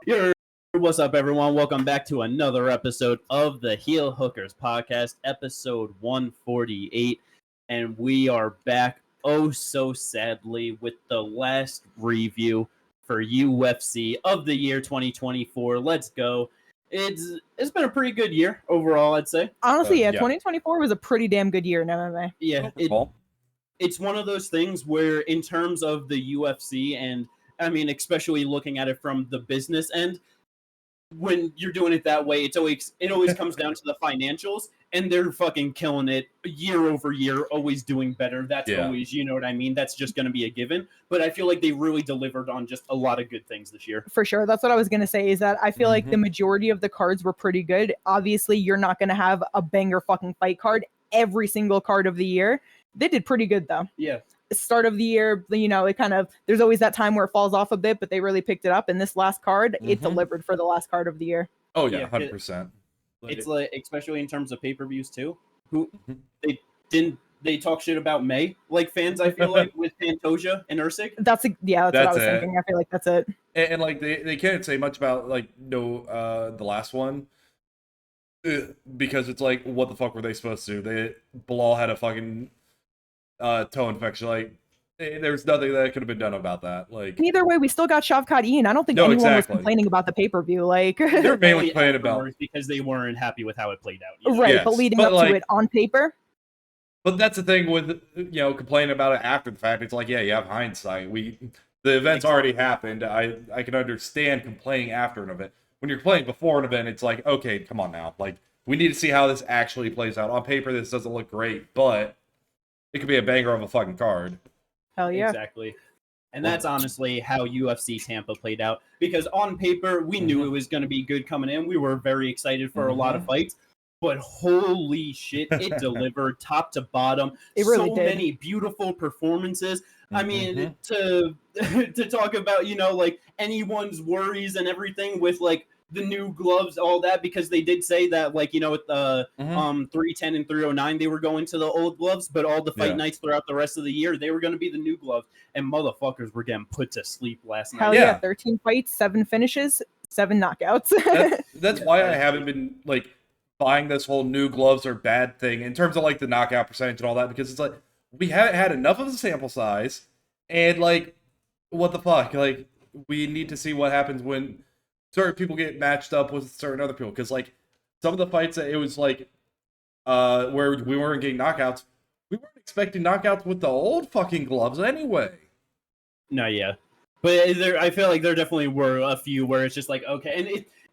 Yo, what's up, everyone? Welcome back to another episode of the Heel Hookers podcast, episode 148. And we are back, oh so sadly, with the last review for UFC of the year 2024. Let's go. It's been a pretty good year overall, I'd say. Honestly, 2024 was a pretty damn good year in MMA. Yeah, it's one of those things where, in terms of the UFC, and I mean, especially looking at it from the business end, when you're doing it that way, it always comes down to the financials, and they're fucking killing it year over year, always doing better. That's always, you know what I mean? That's just going to be a given. But I feel like they really delivered on just a lot of good things this year. For sure. That's what I was going to say, is that I feel like the majority of the cards were pretty good. Obviously, you're not going to have a banger fucking fight card every single card of the year. They did pretty good, though. Yeah. Start of the year, you know, it kind of, there's always that time where it falls off a bit, but they really picked it up. And this last card, it delivered for the last card of the year. Oh yeah, 100%. It's like, especially in terms of pay-per-views too, they talk shit about May, like fans, I feel like, with Pantoja and Usyk. That's what I was thinking. I feel like that's it. And like they can't say much about like the last one, because it's like, what the fuck were they supposed to do? Bilal had a fucking toe infection. Like, there's nothing that could have been done about that. Like, either way, we still got Shavkat Ian. I don't think anyone was complaining about the pay-per-view. Like, they're mainly complaining about because they weren't happy with how it played out. Right, yes, but leading up to it on paper. But that's the thing with, complaining about it after the fact. It's like, yeah, you have hindsight. The event's already happened. I can understand complaining after an event. When you're playing before an event, it's like, okay, come on now. Like, we need to see how this actually plays out. On paper, this doesn't look great, but it could be a banger of a fucking card. Hell yeah. Exactly. And that's honestly how UFC Tampa played out. Because on paper, we knew it was going to be good coming in. We were very excited for a lot of fights. But holy shit, it delivered top to bottom. It really so did. Many beautiful performances. I mean, to talk about, like anyone's worries and everything with like the new gloves, all that, because they did say that, like, with the 310 and 309, they were going to the old gloves, but all the fight nights throughout the rest of the year, they were going to be the new gloves, and motherfuckers were getting put to sleep last night. Hell yeah, 13 fights, 7 finishes, 7 knockouts. That's why I haven't been, like, buying this whole new gloves are bad thing in terms of, like, the knockout percentage and all that, because it's like, we haven't had enough of a sample size, and, like, what the fuck? Like, we need to see what happens when certain people get matched up with certain other people, because like some of the fights that it was like where we weren't getting knockouts, we weren't expecting knockouts with the old fucking gloves anyway. No, yeah, but I feel like there definitely were a few where it's just like, okay,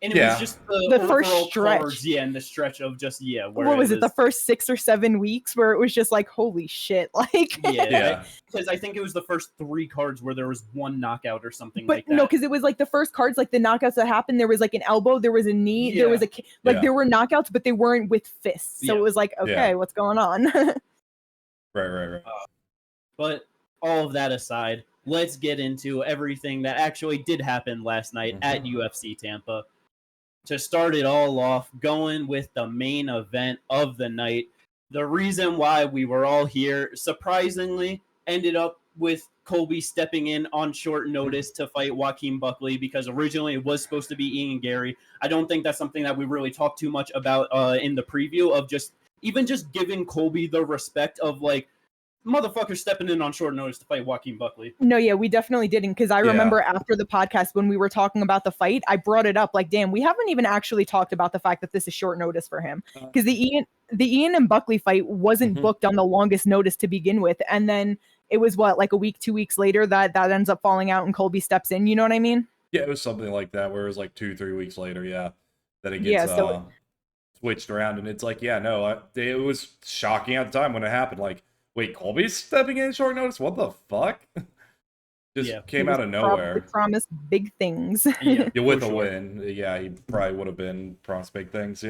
and it was just the first stretch, cards, and the stretch of just what was it? The first 6 or 7 weeks where it was just like, holy shit, like because I think it was the first 3 cards where there was 1 knockout or something. But like that. No, because it was like the first cards, like the knockouts that happened. There was like an elbow, there was a knee, there was there were knockouts, but they weren't with fists. So it was like, okay, what's going on? Right. But all of that aside, let's get into everything that actually did happen last night at UFC Tampa. To start it all off, going with the main event of the night. The reason why we were all here, surprisingly, ended up with Colby stepping in on short notice to fight Joaquin Buckley, because originally it was supposed to be Ian Gary. I don't think that's something that we really talked too much about in the preview, of just giving Colby the respect of, like, motherfucker stepping in on short notice to fight Joaquin Buckley. No, yeah, we definitely didn't, because I remember after the podcast when we were talking about the fight, I brought it up like, damn, we haven't even actually talked about the fact that this is short notice for him, because the Ian and Buckley fight wasn't booked on the longest notice to begin with, and then it was like a week, 2 weeks later that ends up falling out and Colby steps in. You know what I mean? Yeah, it was something like that, where it was like 2-3 weeks later. Yeah, that it gets switched around, and it's like, it was shocking at the time when it happened. Like, wait, Colby's stepping in short notice? What the fuck? Just came out of nowhere. Promised big things. With a win. Yeah, he probably would have been promised big things,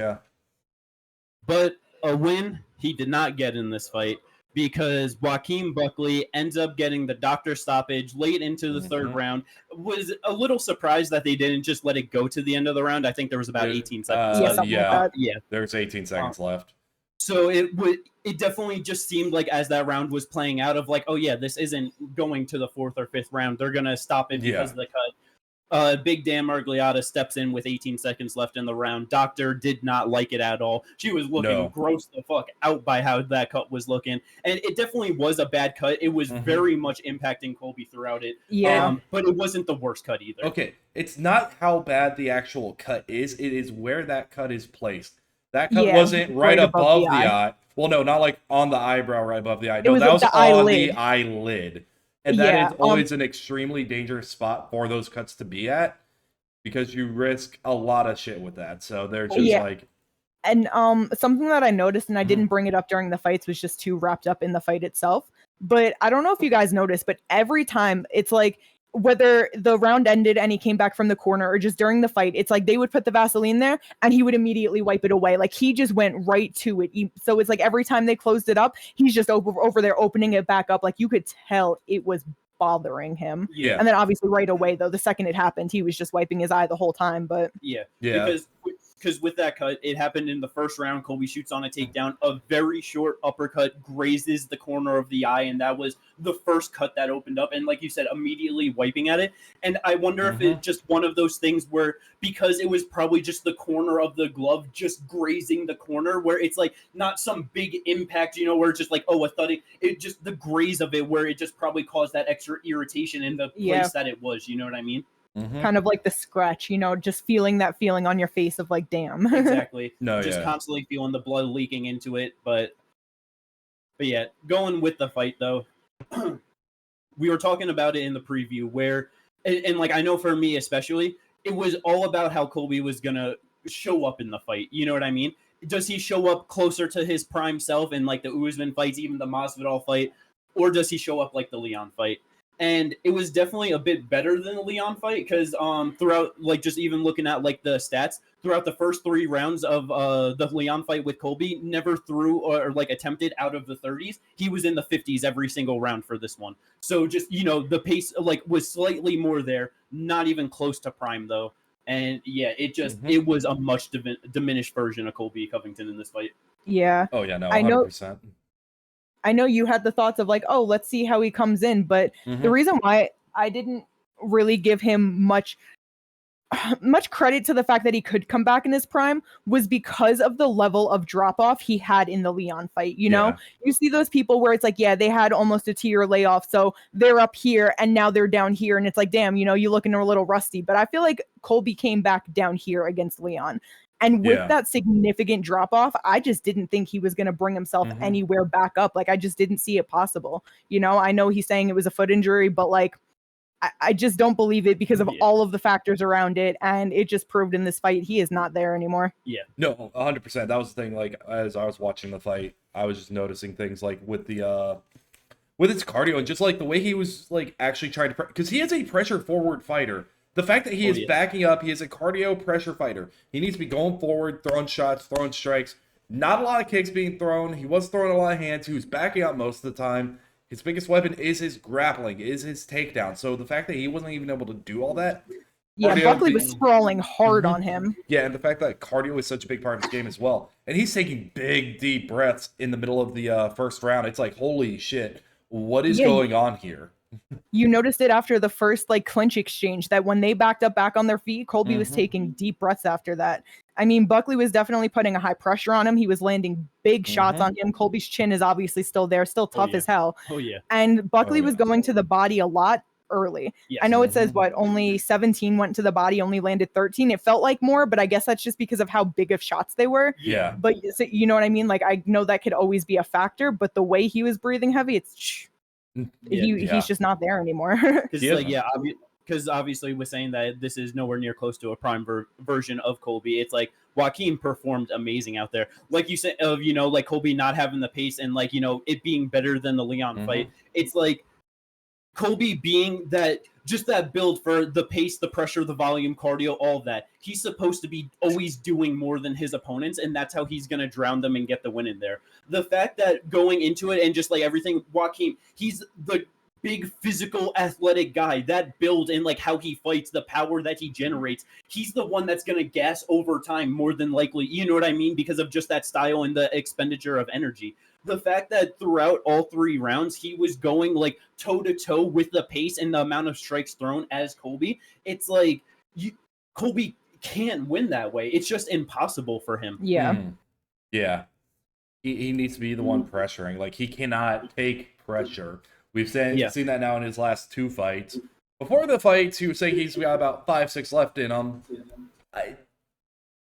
But a win he did not get in this fight, because Joaquin Buckley ends up getting the doctor stoppage late into the third round. Was a little surprised that they didn't just let it go to the end of the round. I think there was about 18 seconds left. There's 18 seconds left. So it definitely just seemed like, as that round was playing out, of like, oh yeah, this isn't going to the 4th or 5th round. They're going to stop it because of the cut. Big Dan Margliotta steps in with 18 seconds left in the round. Doctor did not like it at all. She was looking gross the fuck out by how that cut was looking. And it definitely was a bad cut. It was very much impacting Colby throughout it. Yeah. But it wasn't the worst cut either. Okay, it's not how bad the actual cut is. It is where that cut is placed. That cut wasn't right above the eye. Well, no, not like on the eyebrow right above the eye. No, that was on the eyelid. And that is always an extremely dangerous spot for those cuts to be at because you risk a lot of shit with that. So they're just like... And something that I noticed, and I didn't bring it up during the fights, was just too wrapped up in the fight itself. But I don't know if you guys noticed, but every time it's like, whether the round ended and he came back from the corner or just during the fight, it's like they would put the Vaseline there and he would immediately wipe it away. Like he just went right to it. So it's like every time they closed it up, he's just over there opening it back up. Like you could tell it was bothering him. Yeah. And then obviously right away though, the second it happened, he was just wiping his eye the whole time. But yeah. Because with that cut, it happened in the first round. Colby shoots on a takedown. A very short uppercut grazes the corner of the eye, and that was the first cut that opened up. And like you said, immediately wiping at it. And I wonder if it's just one of those things where, because it was probably just the corner of the glove just grazing the corner, where it's like not some big impact, where it's just like, a thudding. It just the graze of it, where it just probably caused that extra irritation in the place that it was. You know what I mean? Kind of like the scratch, just feeling that feeling on your face of like, damn. Exactly. Constantly feeling the blood leaking into it. But yeah, going with the fight though, we were talking about it in the preview where, and like I know for me especially, it was all about how Colby was gonna show up in the fight. You know what I mean? Does he show up closer to his prime self in like the Usman fights, even the Masvidal fight, or does he show up like the Leon fight? And it was definitely a bit better than the Leon fight because throughout, like just even looking at like the stats, throughout the first 3 rounds of the Leon fight with Colby, never threw or like attempted out of the 30s. He was in the 50s every single round for this one. So just, the pace like was slightly more there, not even close to prime though. And yeah, it just, it was a much diminished version of Colby Covington in this fight. Yeah. Oh yeah, no, 100%. I know you had the thoughts of like, oh, let's see how he comes in. But the reason why I didn't really give him much credit to the fact that he could come back in his prime was because of the level of drop off he had in the Leon fight. You see those people where it's like, yeah, they had almost a tier layoff. So they're up here and now they're down here. And it's like, damn, you looking a little rusty. But I feel like Colby came back down here against Leon. And with that significant drop off, I just didn't think he was going to bring himself anywhere back up. Like, I just didn't see it possible. I know he's saying it was a foot injury, but like, I just don't believe it because of all of the factors around it. And it just proved in this fight, he is not there anymore. Yeah. No, 100%. That was the thing. Like, as I was watching the fight, I was just noticing things like with the, with his cardio and just like the way he was like actually trying to, because he is a pressure forward fighter. The fact that he is backing up, he is a cardio pressure fighter. He needs to be going forward, throwing shots, throwing strikes. Not a lot of kicks being thrown. He was throwing a lot of hands. He was backing up most of the time. His biggest weapon is his grappling, is his takedown. So the fact that he wasn't even able to do all that. Yeah, Buckley was sprawling hard on him. Yeah, and the fact that cardio is such a big part of his game as well. And he's taking big, deep breaths in the middle of the first round. It's like, holy shit, what is going on here? You noticed it after the first like clinch exchange that when they backed up back on their feet, Colby was taking deep breaths after that. I mean, Buckley was definitely putting a high pressure on him. He was landing big shots on him. Colby's chin is obviously still there, still tough as hell. Oh yeah. And Buckley was going to the body a lot early. Yes. I know it says only 17 went to the body, only landed 13. It felt like more, but I guess that's just because of how big of shots they were. Yeah. But so, you know what I mean? Like I know that could always be a factor, but the way he was breathing heavy, it's he's just not there anymore. Because obviously we're saying that this is nowhere near close to a prime version of Colby. It's like Joaqiun performed amazing out there. Like you said, of like Colby not having the pace and like it being better than the Leon fight. It's like Colby being that build for the pace, the pressure, the volume, cardio, all of that. He's supposed to be always doing more than his opponents, and that's how he's going to drown them and get the win in there. The fact that going into it and just like everything, Joaqiun, he's the big physical athletic guy, that build and like how he fights, the power that he generates, he's the one that's going to gas over time more than likely, you know what I mean, because of just that style and the expenditure of energy. the fact that throughout all 3 rounds he was going like toe to toe with the pace and the amount of strikes thrown as Colby, it's like Colby can't win that way. It's just impossible for him. Yeah. Yeah. He needs to be the one pressuring. Like, he cannot take pressure. We've seen that now in his last 2 fights. Before the fights, he was saying he's got about 5-6 left in him.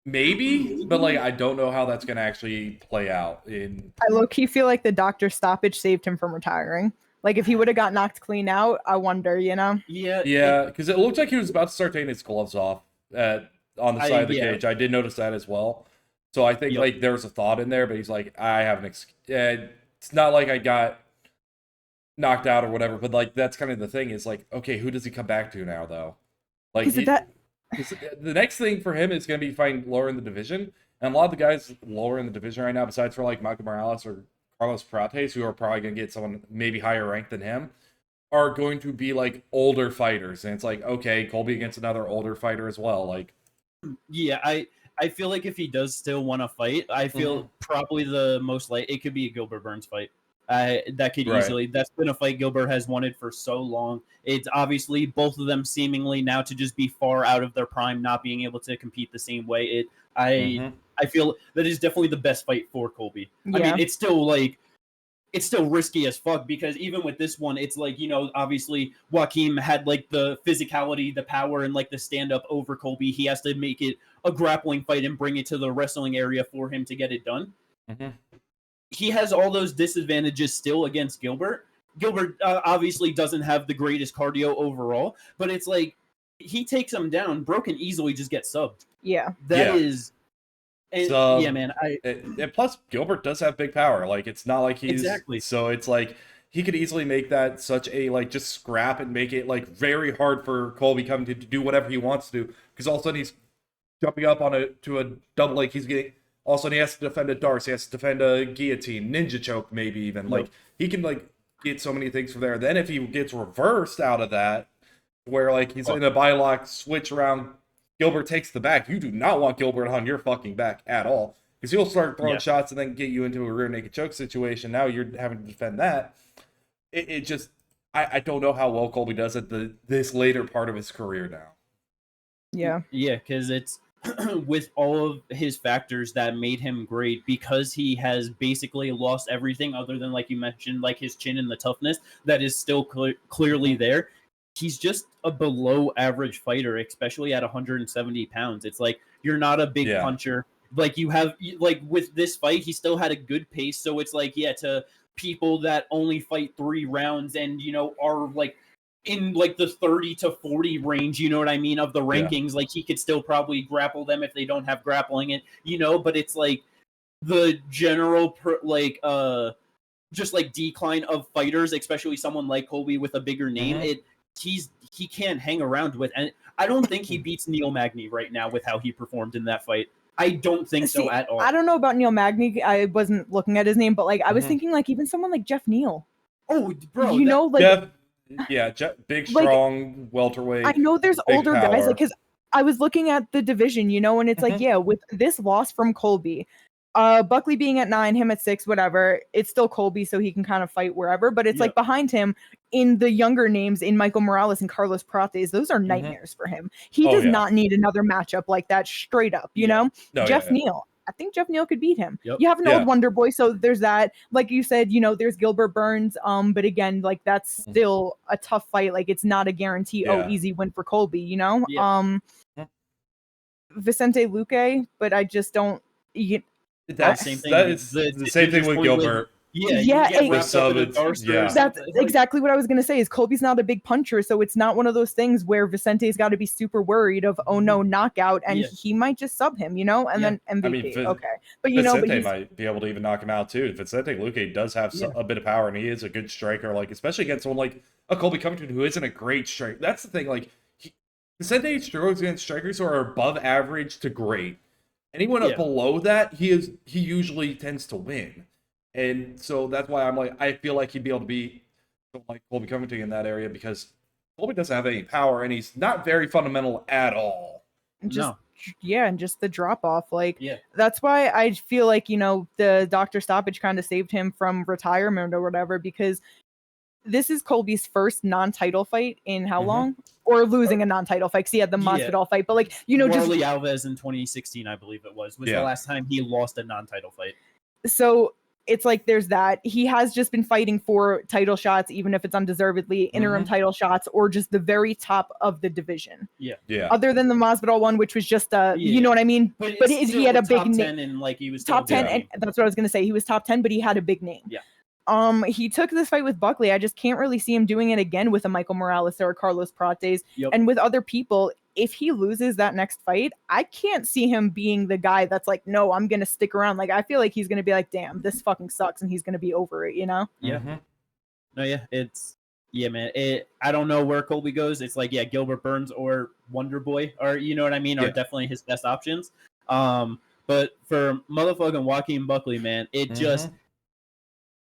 Maybe, but like I don't know how that's going to actually play out. I low-key feel like the doctor stoppage saved him from retiring. Like, if he would have got knocked clean out, I wonder, you know? Yeah, because it looked like he was about to start taking his gloves off on the side of the cage. I did notice that as well. So I think like there was a thought in there, but he's like, I have it's not like I got knocked out or whatever, but like that's kind of the thing is like, okay, who does he come back to now though? Like the next thing for him is going to be fighting lower in the division, and a lot of the guys lower in the division right now, besides for like Michael Morales or Carlos Prates, who are probably going to get someone maybe higher ranked than him, are going to be like older fighters, and it's like, okay, Colby against another older fighter as well. Like, yeah, I feel like if he does still want to fight, I feel probably the most it could be a Gilbert Burns fight. That could easily. That's been a fight Gilbert has wanted for so long. It's obviously both of them seemingly now to just be far out of their prime, not being able to compete the same way. I feel that is definitely the best fight for Colby. Yeah. I mean, it's still risky as fuck because even with this one, it's like, you know, obviously Joaquin had like the physicality, the power, and like the stand up over Colby. He has to make it a grappling fight and bring it to the wrestling area for him to get it done. He has all those disadvantages still against Gilbert. Gilbert obviously doesn't have the greatest cardio overall, but it's like he takes him down. Bro can easily just get subbed. Yeah. That is... And, yeah, man. And plus, Gilbert does have big power. Like, it's not like he's... Exactly. So it's like, he could easily make that such a, like, just scrap and make it, like, very hard for Colby Covington to do whatever he wants to do. Because all of a sudden he's jumping up to a double, like, he's getting... All of a sudden he has to defend a Darce, he has to defend a guillotine, ninja choke maybe even. Like, he can, like, get so many things from there. Then if he gets reversed out of that, where, like, he's in a bylock, switch around... Gilbert takes the back. You do not want Gilbert on your fucking back at all. Because he'll start throwing shots and then get you into a rear naked choke situation. Now you're having to defend that. It just... I don't know how well Colby does at this later part of his career now. Yeah. Yeah, because it's with all of his factors that made him great, because he has basically lost everything other than, like you mentioned, like his chin and the toughness that is still clearly there. He's just a below average fighter, especially at 170 pounds. It's like, you're not a big puncher. Like, you have, like, with this fight, he still had a good pace. So it's like, to people that only fight 3 rounds and, you know, are like in like the 30 to 40 range, you know what I mean, of the rankings, like he could still probably grapple them if they don't have grappling it, you know, but it's like the general, just like decline of fighters, especially someone like Colby with a bigger name, he can't hang around with, and I don't think he beats Neil Magny right now with how he performed in that fight. I don't think so at all. I don't know about Neil Magny. I wasn't looking at his name, but like I was thinking like even someone like Jeff Neal. Oh, bro, you know, like Jeff, big, strong, welterweight. I know there's older power. guys, like, because I was looking at the division, you know, and it's like, with this loss from Colby, Buckley being at 9, him at 6, whatever, it's still Colby, so he can kind of fight wherever. But it's like behind him in the younger names, in Michael Morales and Carlos Prates, those are nightmares for him. He does not need another matchup like that, straight up, you know? No, Jeff Neal. I think Jeff Neal could beat him. You have an old Wonder Boy, so there's that. Like you said, you know, there's Gilbert Burns. But again, like that's still a tough fight. Like it's not a guarantee. Easy win for Colby. You know, Vicente Luque, but I just don't. That's the same thing with Gilbert. That's exactly what I was gonna say. Is Colby's not a big puncher, so it's not one of those things where Vicente's got to be super worried of knockout, and he might just sub him, you know, and then MVP. But you know, Vicente might be able to even knock him out too. Vicente Luque does have a bit of power, and he is a good striker. Like especially against someone like a Colby Covington who isn't a great striker. That's the thing. Like Vicente struggles against strikers who are above average to great. Anyone up below that, he usually tends to win. And so that's why I'm like, I feel like he'd be able to beat like Colby Covington in that area because Colby doesn't have any power and he's not very fundamental at all. and just the drop off. Like, that's why I feel like, the doctor stoppage kind of saved him from retirement or whatever, because this is Colby's first non-title fight in how long? Or losing a non-title fight, because he had the Masvidal fight. But, like, Warley Alvarez in 2016, I believe it was the last time he lost a non-title fight. So it's like there's that. He has just been fighting for title shots, even if it's undeservedly, interim title shots, or just the very top of the division. Yeah. Other than the Masvidal one, which was just you know what I mean? But he had a big name. And like he was top 10, and that's what I was gonna say. He was top 10, but he had a big name. Yeah. He took this fight with Buckley. I just can't really see him doing it again with a Michael Morales or a Carlos Prates. And with other people, if he loses that next fight, I can't see him being the guy that's like, no, I'm going to stick around. Like, I feel like he's going to be like, damn, this fucking sucks. And he's going to be over it, Yeah. No, man. I don't know where Colby goes. It's like, Gilbert Burns or Wonder Boy, or you know what I mean, are definitely his best options. But for motherfucking Joaquin Buckley, man, it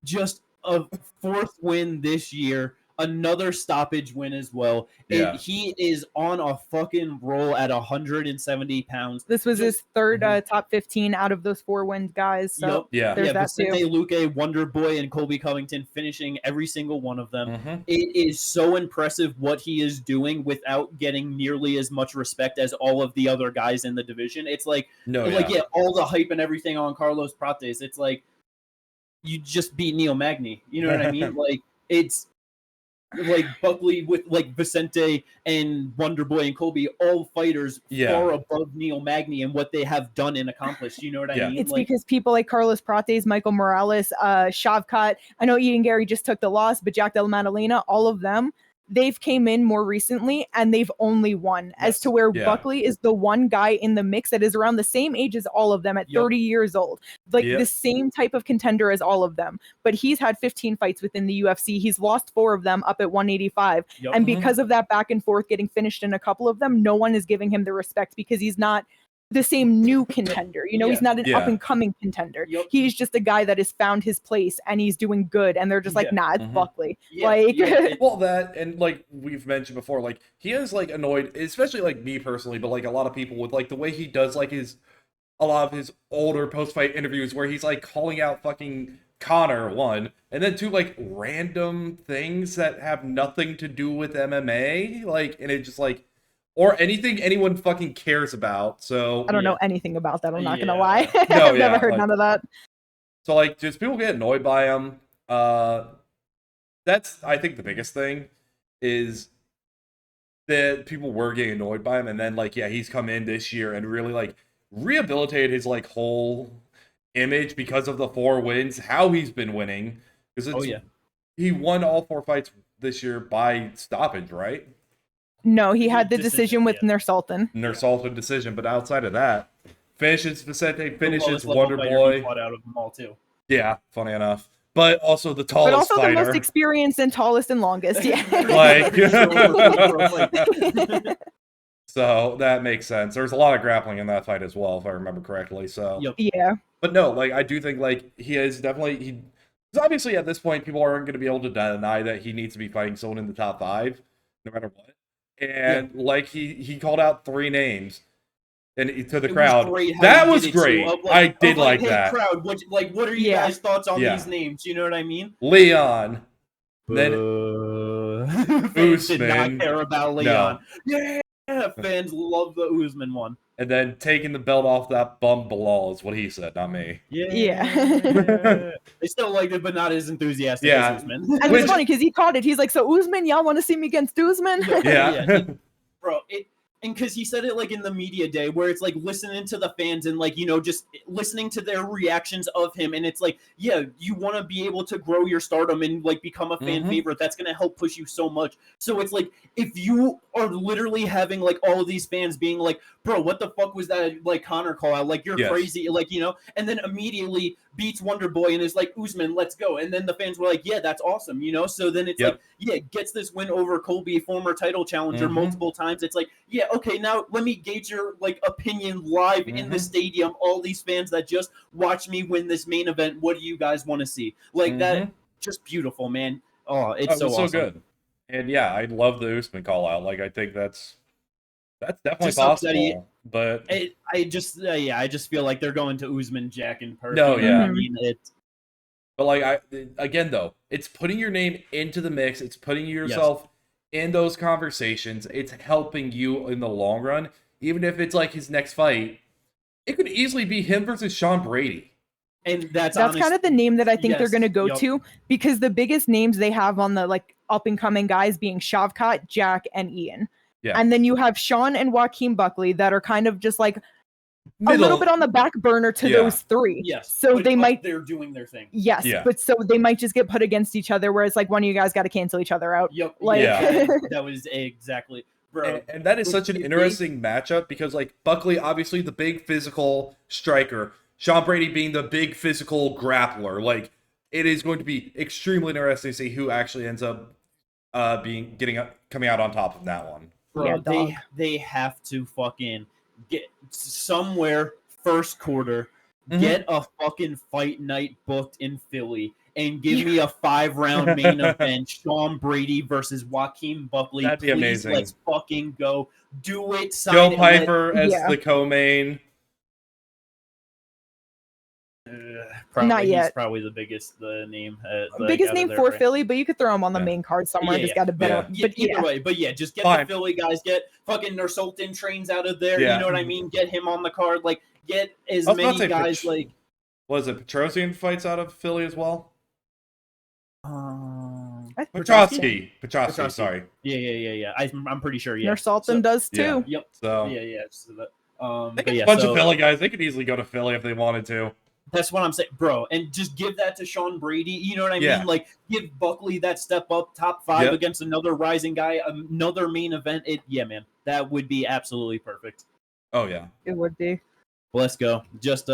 just a fourth win this year, another stoppage win as well. He is on a fucking roll at 170 pounds. This was his third top 15 out of those 4 wins, guys. So there's that Vicente too. Luque, Wonder Boy, and Colby Covington finishing every single one of them. It is so impressive what he is doing without getting nearly as much respect as all of the other guys in the division. It's like, all the hype and everything on Carlos Prates. It's like, you just beat Neil Magny. You know what I mean? Like, it's like Buckley with like Vicente and Wonder Boy and Colby, all fighters far above Neil Magny and what they have done and accomplished. You know what I mean? It's because people like Carlos Prates, Michael Morales, Shavkat, I know Ian Gary just took the loss, but Jack Del Madalena, all of them, they've came in more recently and they've only won, as to where Buckley is the one guy in the mix that is around the same age as all of them at 30 years old, like the same type of contender as all of them. But he's had 15 fights within the UFC. He's lost 4 of them up at 185. And because of that back and forth getting finished in a couple of them, no one is giving him the respect because he's not the same new contender. He's not an up and coming contender. He's just a guy that has found his place and he's doing good. And they're just like, nah, it's Buckley. Well, that, and like we've mentioned before, like he is like annoyed, especially like me personally, but like a lot of people with like the way he does like a lot of his older post-fight interviews where he's like calling out fucking Connor, 1, and then 2, like random things that have nothing to do with MMA, like, and it just like, or anything anyone fucking cares about. So I don't know anything about that. I'm not gonna lie. I've never heard none of that. So like, just people get annoyed by him. That's, I think, the biggest thing is that people were getting annoyed by him, and then like, he's come in this year and really like rehabilitated his like whole image because of the 4 wins. How he's been winning, because he won all 4 fights this year by stoppage, right? No, he had the decision with Nursultan. Nursultan decision, but outside of that, finishes Vicente, finishes Wonder Boy. Out of them all too. Yeah, funny enough. But also the tallest but also fighter. The most experienced and tallest and longest. Yeah. So that makes sense. There's a lot of grappling in that fight as well, if I remember correctly. So yeah. But no, like I do think like he is definitely because obviously at this point people aren't going to be able to deny that he needs to be fighting someone in the top 5, no matter what. And like he called out 3 names and to the crowd. That was great. I did like that. Crowd, what are you guys' thoughts on these names? You know what I mean? Leon. Then Usman. Did not care about Leon. No. Yeah, fans love the Usman one. And then taking the belt off that bum Bilal is what he said, not me. Yeah. They still liked it, but not as enthusiastic as Usman. And it's funny because he caught it. He's like, so Usman, y'all want to see me against Usman? Bro, and because he said it like in the media day where it's like listening to the fans and like, just listening to their reactions of him. And it's like, you want to be able to grow your stardom and like become a fan favorite. That's going to help push you so much. So it's like, if you are literally having like all of these fans being like, bro, what the fuck was that like Connor call out? Like, you're crazy. Like, and then immediately beats Wonder Boy and is like, Usman, let's go. And then the fans were like, yeah, that's awesome. So then it's like, gets this win over Colby, former title challenger multiple times. It's like, okay, now let me gauge your like opinion live in the stadium. All these fans that just watch me win this main event. What do you guys want to see? Like that, just beautiful, man. Oh, it's so awesome. Good. And I love the Usman call out. Like I think that's That's definitely Just sucks that possible. But I just feel like they're going to Usman, Jack, and Perk. No, you know what I yeah. mean, But like again though, it's putting your name into the mix. It's putting yourself in those conversations. It's helping you in the long run. Even if it's like his next fight, it could easily be him versus Sean Brady. And that's kind of the name that I think they're going to go Yup. to, because the biggest names they have on the like up and coming guys being Shavkat, Jack, and Ian. Yeah. And then you have Sean and Joaquin Buckley that are kind of just like Middle. a little bit on the back burner to those three. Yes. So they're doing their thing. Yes. Yeah. But so they might just get put against each other, where it's like one of you guys got to cancel each other out. Yep. Like, That was exactly, bro. And that is such an interesting matchup because like Buckley, obviously the big physical striker, Sean Brady being the big physical grappler. Like it is going to be extremely interesting to see who actually ends up coming out on top of that one. Bro, they have to fucking get somewhere first quarter, get a fucking fight night booked in Philly, and give me a 5-round main event, Sean Brady versus Joaquin Buckley. That'd be amazing. Let's fucking go. Do it. Joe Piper as the co-main. Not yet. He's probably the biggest name. Biggest name for Philly, but you could throw him on the main card somewhere. Just got a better. But either way, just get the Philly guys. Get fucking Nursultan trains out of there. Yeah. You know what I mean? Get him on the card. Like get as many guys. Like was it Petrosian fights out of Philly as well? Petrosky. Sorry. Yeah. I'm pretty sure. Yeah. Nursultan does too. Yep. So yeah. So that, a bunch of Philly guys. They could easily go to Philly if they wanted to. That's what I'm saying, bro. And just give that to Sean Brady. You know what I mean? Like, give Buckley that step up, top 5 against another rising guy, another main event. Man, that would be absolutely perfect. Oh yeah, it would be. Let's go. Just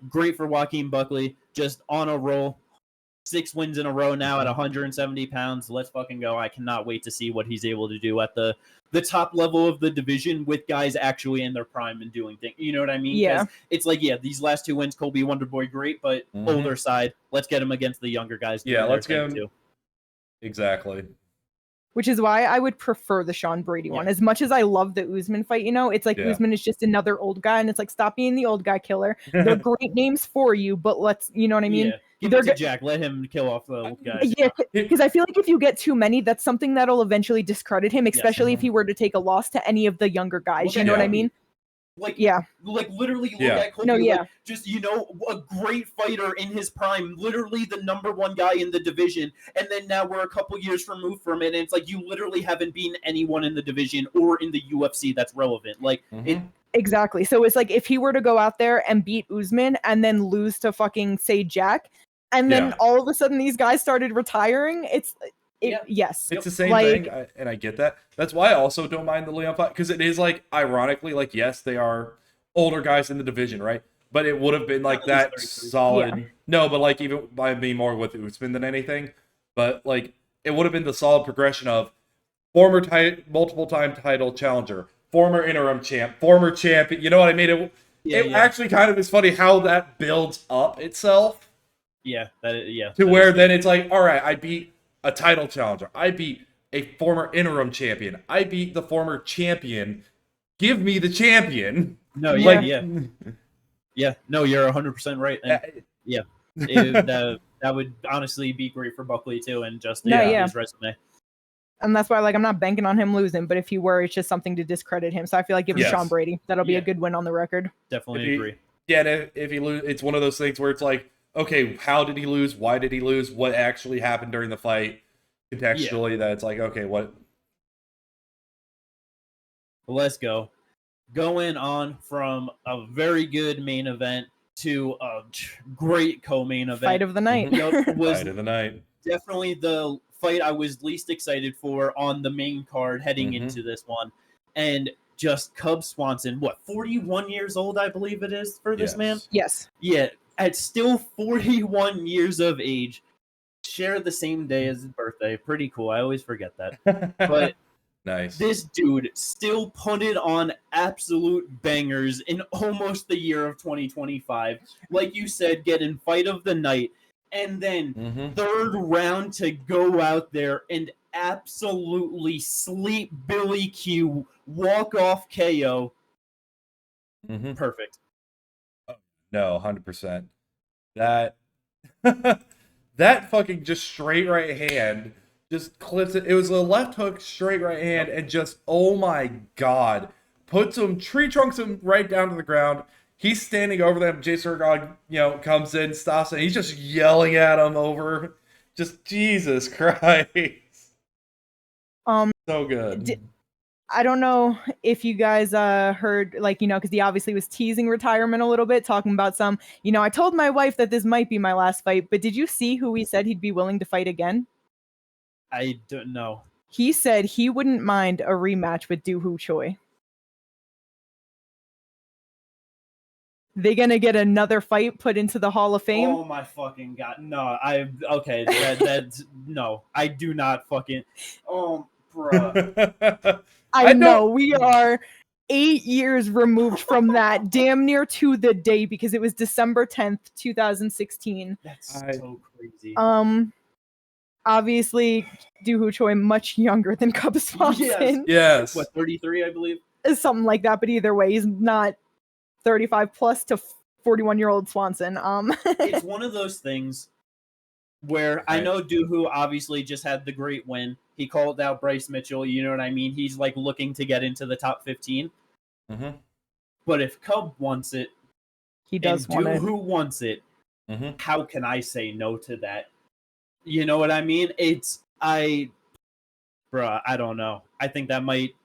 great for Joaquin Buckley. Just on a roll. 6 wins in a row now at 170 pounds. Let's fucking go. I cannot wait to see what he's able to do at the top level of the division with guys actually in their prime and doing things. You know what I mean? Yeah. It's like, these last 2 wins, Colby Wonderboy, great, but older side. Let's get him against the younger guys. Yeah, let's get him. Too. Exactly. Which is why I would prefer the Sean Brady one. As much as I love the Usman fight, it's like Usman is just another old guy, and it's like, stop being the old guy killer. They're great names for you, but let's, you know what I mean? Yeah. Give it to Jack. Let him kill off the old guys. Yeah, because I feel like if you get too many, that's something that'll eventually discredit him, especially if he were to take a loss to any of the younger guys. You know what I mean? Like literally look at Colby. No, like, just a great fighter in his prime, literally the #1 guy in the division, and then now we're a couple years removed from it, and it's like you literally haven't beaten anyone in the division or in the UFC that's relevant. Like exactly. So it's like if he were to go out there and beat Usman and then lose to fucking say Jack, and then all of a sudden these guys started retiring, yes, it's the same thing, and I get that. That's why I also don't mind the Leon fight, because it is like, ironically, like, yes, they are older guys in the division, right? But it would have been like that solid. No, but like even by me more with Usman than anything, but like it would have been the solid progression of former multiple time title challenger, former interim champ, former champion. You know what I mean? It actually kind of is funny how that builds up itself. To where then it's like, all right, I beat a title challenger. I beat a former interim champion. I beat the former champion. Give me the champion. No, No, you're 100% right. And, that would honestly be great for Buckley too, and just his resume. And that's why, like, I'm not banking on him losing, but if he were, it's just something to discredit him. So I feel like give him Sean Brady. That'll be a good win on the record. Definitely agree. Yeah, and if he lose, it's one of those things where it's like, okay, how did he lose? Why did he lose? What actually happened during the fight? Contextually, that it's like, okay, what? Let's go. Going on from a very good main event to a great co-main event. Fight of the night. Fight of the night. Definitely the fight I was least excited for on the main card heading into this one. And just Cub Swanson, 41 years old, I believe it is for this man? Yes. Yeah. At still 41 years of age, share the same day as his birthday. Pretty cool. I always forget that. But nice. This dude still punted on absolute bangers in almost the year of 2025. Like you said, getting fight of the night. And then third round to go out there and absolutely sleep Billy Q, walk off KO. Perfect. No, 100%. That that fucking just straight right hand just clips it. It was a left hook, straight right hand, and just, oh my god. Puts him, tree trunks him right down to the ground. He's standing over them. Jason Ergog, comes in, stops it. He's just yelling at him over. Just Jesus Christ. So good. I don't know if you guys heard, because he obviously was teasing retirement a little bit, talking about some, I told my wife that this might be my last fight, but did you see who he said he'd be willing to fight again? I don't know. He said he wouldn't mind a rematch with Doo Ho Choi. They gonna get another fight put into the Hall of Fame? Oh my fucking god! No, that's no. I do not fucking. Oh, bruh. I know we are 8 years removed from that, damn near to the day, because it was December 10th, 2016. That's so crazy. Obviously, Doo Ho Choi much younger than Cub Swanson. Yes. What, 33, I believe? Something like that, but either way, he's not 35 plus to 41-year-old Swanson. It's one of those things where I know Doo Ho obviously just had the great win. He called out Bryce Mitchell, you know what I mean? He's looking to get into the top 15. But if Cub wants it, he does want it. Doo Ho wants it, how can I say no to that? You know what I mean? I don't know. I think that might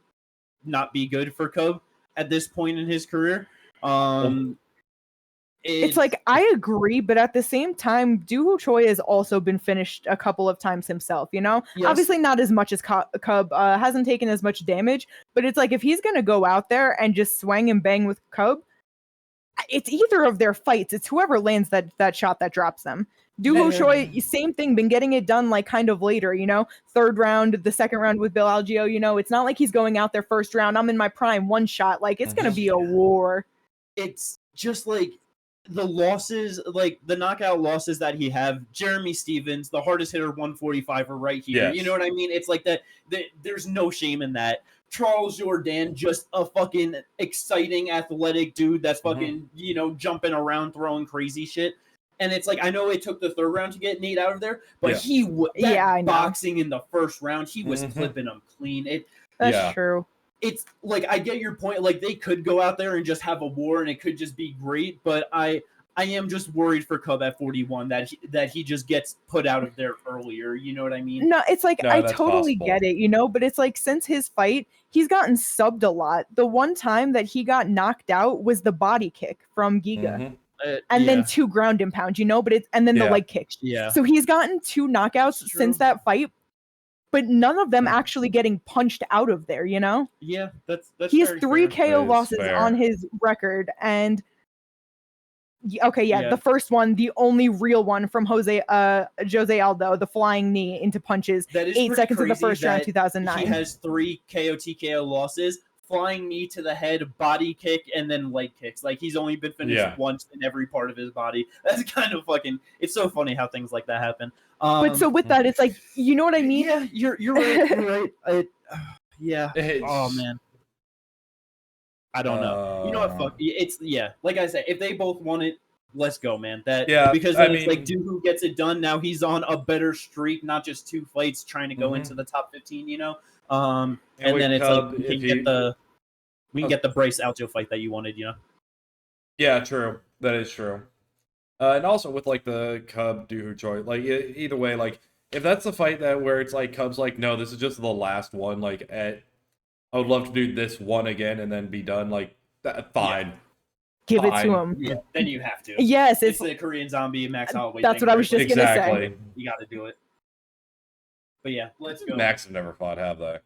not be good for Cub at this point in his career. It's I agree, but at the same time, Doo Ho Choi has also been finished a couple of times himself, Yes. Obviously not as much as Cub, hasn't taken as much damage, but it's if he's going to go out there and just swing and bang with Cub, it's either of their fights. It's whoever lands that shot that drops them. Doo Ho Choi, same thing, been getting it done kind of later, third round, the second round with Bill Algeo, it's not like he's going out there first round, I'm in my prime, one shot, it's going to be a war. It's just the losses, the knockout losses that he have, Jeremy Stevens, the hardest hitter 145er right here. Yes. You know what I mean? It's that there's no shame in that. Charles Jourdain, just a fucking exciting athletic dude that's fucking, jumping around, throwing crazy shit. And it's I know it took the third round to get Nate out of there, but boxing in the first round, he was clipping him clean. That's true. It's I get your point. They could go out there and just have a war, and it could just be great. But I am just worried for Cub at 41 that he just gets put out of there earlier. You know what I mean? No, it's I totally get it, but it's since his fight, he's gotten subbed a lot. The one time that he got knocked out was the body kick from Giga. And then 2 ground and pound, but the leg kick. Yeah. So he's gotten 2 knockouts since that fight, but none of them actually getting punched out of there, Yeah, that's he has 3 KO losses on his record, and the first one, the only real one from Jose Aldo, the flying knee into punches, that is 8 seconds of the first round, 2009. He has 3 KO TKO losses. Flying knee to the head, body kick, and then leg kicks. He's only been finished once in every part of his body. That's kind of it's so funny how things like that happen. But so with that, it's you know what I mean? Yeah, you're right. You're right. Yeah. Oh man. I don't know. You know what? Fuck. It's like I said, if they both want it, let's go, man. Because then it's Doo Ho gets it done. Now he's on a better streak, not just 2 fights trying to go into the top 15. And then it's Cub, we can get the Bryce Aljo fight that you wanted, Yeah, true. That is true. And also with the Cub Doo Ho Choi, either way, if that's the fight where it's Cub's no, this is just the last one. I would love to do this one again and then be done. Fine. Yeah. Give it to him. Yeah, then you have to. Yes, it's the Korean Zombie Max Holloway. That's what I was just gonna say. You got to do it. But yeah, let's go. Max have never fought, have they?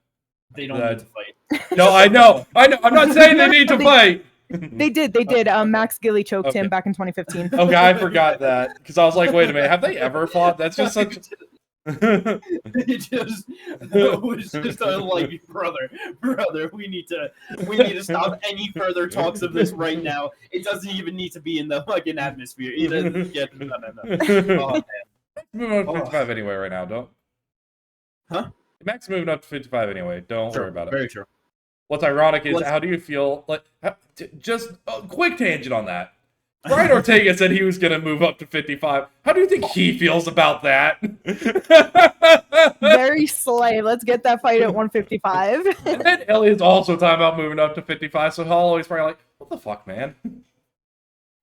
They don't need to fight. No, I know. I'm not saying they need to fight. They did. Max Gilly choked him back in 2015. Okay, I forgot that because I was wait a minute, have they ever fought? That's just such. It was just brother, we need to stop any further talks of this right now. It doesn't even need to be in the fucking atmosphere. It doesn't get no. Oh man. Move on to 55 anyway right now, don't. Huh? Max moving up to 55 anyway. Don't worry about it. Very true. What's ironic is how do you feel like just a quick tangent on that. Brian Ortega said he was going to move up to 55. How do you think he feels about that? Very slay. Let's get that fight at 155. And then Elliot's also talking about moving up to 55, so he'll always probably like, what the fuck, man?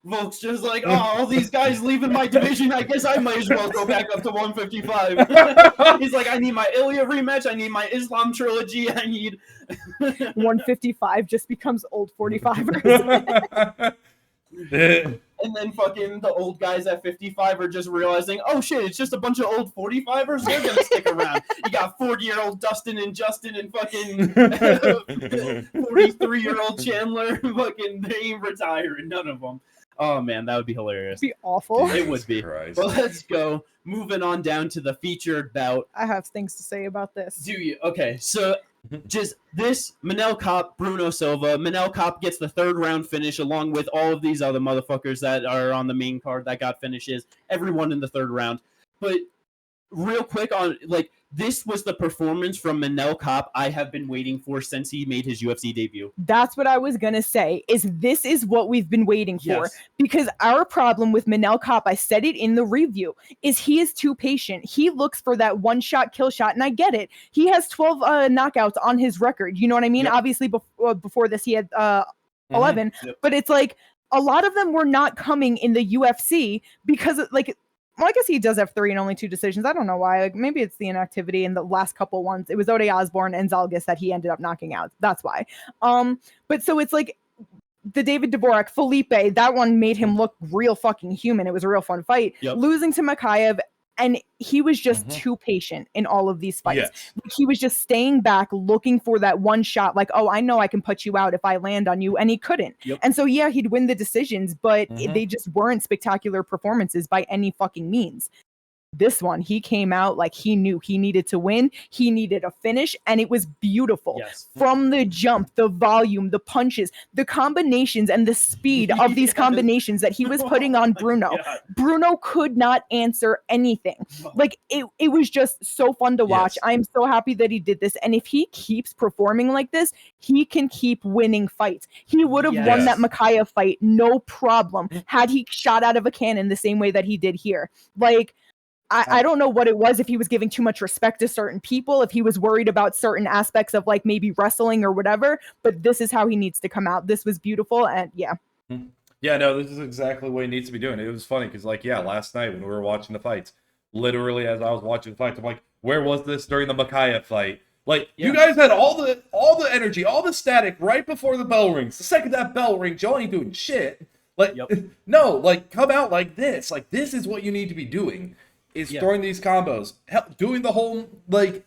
Volk's just like, oh, all these guys leaving my division. I guess I might as well go back up to 155. He's like, I need my Ilya rematch. I need my Islam trilogy. I need 155 just becomes old 45ers. And then fucking the old guys at 55 are just realizing, oh shit, it's just a bunch of old 45ers. They're gonna stick around. You got 40-year-old Dustin and Justin and fucking 43-year-old Chandler. Fucking they ain't retiring, none of them. Oh man, that would be hilarious. It'd be awful. It would be. Christ. But let's go. Moving on down to the featured bout. I have things to say about this. Do you? Okay, so just this Manel Kape, Bruno Silva. Manel Kape gets the third round finish along with all of these other motherfuckers that are on the main card that got finishes. Everyone in the third round. But real quick on like this was the performance from Manel Kape I have been waiting for since he made his UFC debut. That's what I was going to say, is this is what we've been waiting for. Yes. Because our problem with Manel Kape, I said it in the review, is he is too patient. He looks for that one-shot kill shot, and I get it. He has 12 knockouts on his record. You know what I mean? Yep. Obviously, before this, he had 11. Yep. But it's like, a lot of them were not coming in the UFC because, like, well, I guess he does have 3 and only 2 decisions. I don't know why. Like maybe it's the inactivity in the last couple ones. It was Ode Osborne and Zalgis that he ended up knocking out. That's why. But so it's like the David Dvorak, Felipe, that one made him look real fucking human. It was a real fun fight. Yep. Losing to Makayev, and he was just too patient in all of these fights. Yes. Like, he was just staying back, looking for that one shot. Like, oh, I know I can put you out if I land on you, and he couldn't. Yep. And so, yeah, he'd win the decisions, but they just weren't spectacular performances by any fucking means. This one, he came out like he knew he needed to win. He needed a finish, and it was beautiful. Yes. From the jump, the volume, the punches, the combinations, and the speed of these combinations that he was putting on Bruno. Bruno could not answer anything. Like, it was just so fun to watch. Yes. I'm so happy that he did this. And if he keeps performing like this, he can keep winning fights. He would have won that Makayev fight, no problem, had he shot out of a cannon the same way that he did here. Like, I don't know what it was, if he was giving too much respect to certain people, if he was worried about certain aspects of like maybe wrestling or whatever, but this is how he needs to come out. This was beautiful, and yeah. Yeah, no, this is exactly what he needs to be doing. It was funny because, like, yeah, last night when we were watching the fights, literally as I was watching the fights, I'm like, where was this during the Makayev fight? Like, you guys had all the energy, all the static right before the bell rings. The second that bell rings, y'all ain't doing shit. Like, no, like, come out like this. Like, this is what you need to be doing. Is throwing these combos, doing the whole, like,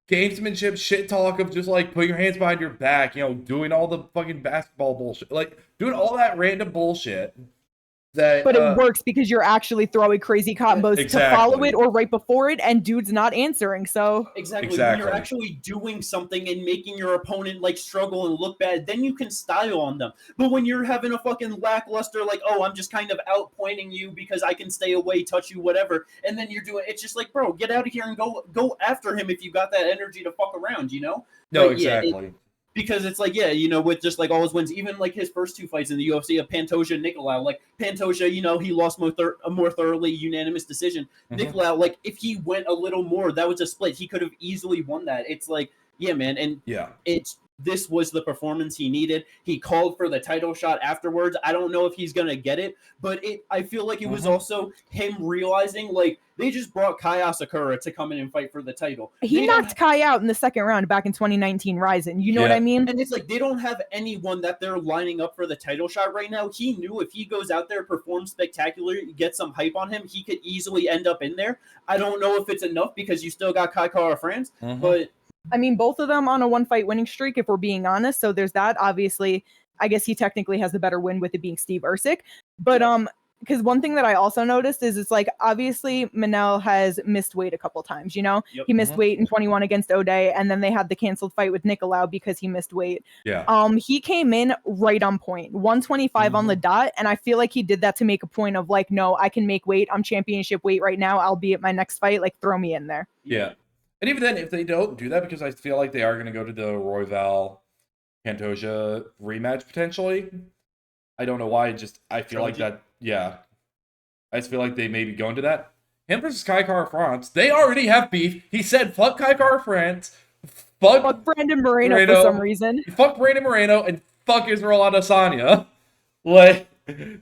gamesmanship shit talk of just, like, putting your hands behind your back, you know, doing all the fucking basketball bullshit, like, doing all that random bullshit. But it works because you're actually throwing crazy combos to follow it or right before it, and dude's not answering. So exactly. When you're actually doing something and making your opponent like struggle and look bad, then you can style on them. But when you're having a fucking lackluster, like, oh, I'm just kind of outpointing you because I can stay away, touch you, whatever, and then you're doing it's just like, bro, get out of here and go after him if you got that energy to fuck around, you know? No, but, exactly. Because it's like, you know, with just like all his wins, even like his first 2 fights in the UFC of Pantoja, Nicolau, like Pantoja, you know, he lost a more thoroughly unanimous decision. Nicolau, like if he went a little more, that was a split. He could have easily won that. It's like, yeah, man. And this was the performance he needed. He called for the title shot afterwards. I don't know if he's going to get it, but I feel like it was also him realizing, like, they just brought Kai Asakura to come in and fight for the title. He knocked Kai out in the second round back in 2019 Ryzen. You know what I mean? And it's like, they don't have anyone that they're lining up for the title shot right now. He knew if he goes out there, performs spectacularly, get some hype on him, he could easily end up in there. I don't know if it's enough because you still got Kai Kara France, but I mean, both of them on a 1-fight winning streak, if we're being honest. So there's that. Obviously, I guess he technically has the better win with it being Steve Ercik. But because one thing that I also noticed is it's like, obviously, Manel has missed weight a couple times, you know? He missed weight in 21 against O'Day, and then they had the canceled fight with Nicolau because he missed weight. He came in right on point, 125 on the dot, and I feel like he did that to make a point of like, no, I can make weight. I'm championship weight right now. I'll be at my next fight. Like, throw me in there. Yeah. And even then, if they don't do that, because I feel like they are going to go to the Royval Pantoja rematch potentially. I don't know why. I feel like that. Yeah, I just feel like they may be going to that. Him versus Kaikar France. They already have beef. He said, "Fuck Kaikar France, fuck Brandon Moreno for some reason, fuck Brandon Moreno, and fuck Israel Adesanya." Like,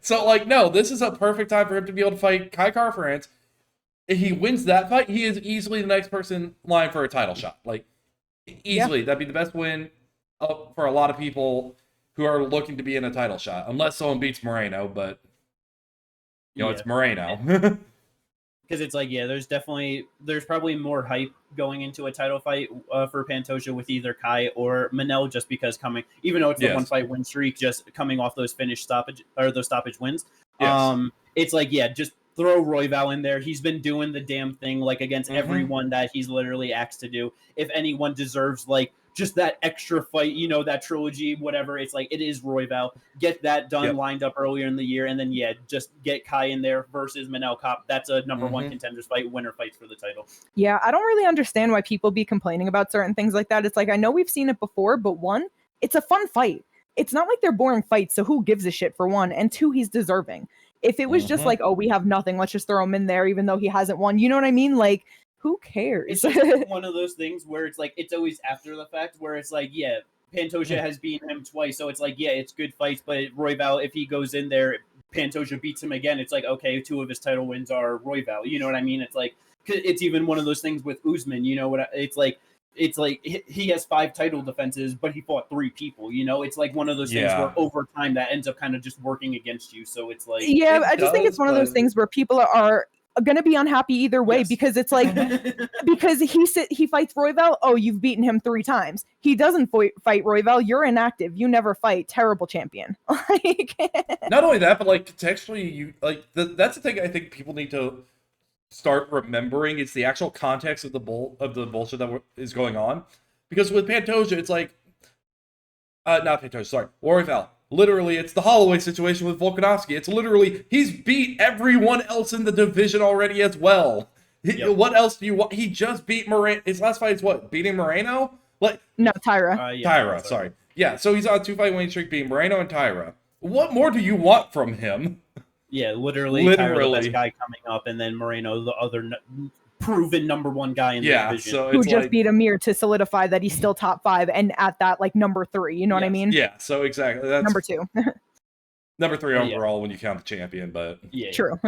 so like, no, this is a perfect time for him to be able to fight Kaikar France. If he wins that fight, he is easily the next person in line for a title shot. Like, easily, that'd be the best win for a lot of people who are looking to be in a title shot, unless someone beats Moreno. But it's Moreno. Because it's like, there's probably more hype going into a title fight for Pantoja with either Kai or Manel, just because even though it's the one fight win streak, just coming off those those stoppage wins. Yes. It's like, just throw Royval in there. He's been doing the damn thing, like, against everyone that he's literally asked to do. If anyone deserves, like, just that extra fight, that trilogy, whatever, it's like, it is Royval. Get that done, lined up earlier in the year, and then, just get Kai in there versus Manel Kape. That's a number one contenders fight, winner fights for the title. Yeah, I don't really understand why people be complaining about certain things like that. It's like, I know we've seen it before, but one, it's a fun fight. It's not like they're boring fights, so who gives a shit, for one? And two, he's deserving. If it was just like, oh, we have nothing, let's just throw him in there, even though he hasn't won. You know what I mean? Like, who cares? It's just one of those things where it's like, it's always after the fact, where it's like, Pantoja has beaten him twice, so it's like, it's good fights, but Royval, if he goes in there, Pantoja beats him again, it's like, okay, 2 of his title wins are Royval. You know what I mean? It's like, it's even one of those things with Usman, it's like he has 5 title defenses, but he fought 3 people. It's like one of those things where over time that ends up kind of just working against you. So it's like, I just think it's one of those things where people are going to be unhappy either way, because it's like, because he fights Royval. Oh, you've beaten him 3 times. He doesn't fight Royval. You're inactive. You never fight. Terrible champion. Like, not only that, but like, contextually, you like that's the thing I think people need to start remembering. It's the actual context of the bullshit that is going on. Because with Pantoja, it's like, not Pantoja, sorry, Royval. Literally, it's the Holloway situation with Volkanovski. It's literally, he's beat everyone else in the division already as well. What else do you want? He just beat Moreno. His last fight is what? Beating Moreno? Like, no, Tyra. Tyra, sorry. Yeah, so he's on a 2-fight winning streak beating Moreno and Tyra. What more do you want from him? Yeah, literally. Tyra, the best guy coming up, and then Moreno, the other proven number 1 guy in the division. So who just beat Amir to solidify that he's still top 5 and at that, like, number 3. You know what I mean? Yeah, so exactly. That's number 2. number 3 overall when you count the champion, but... True.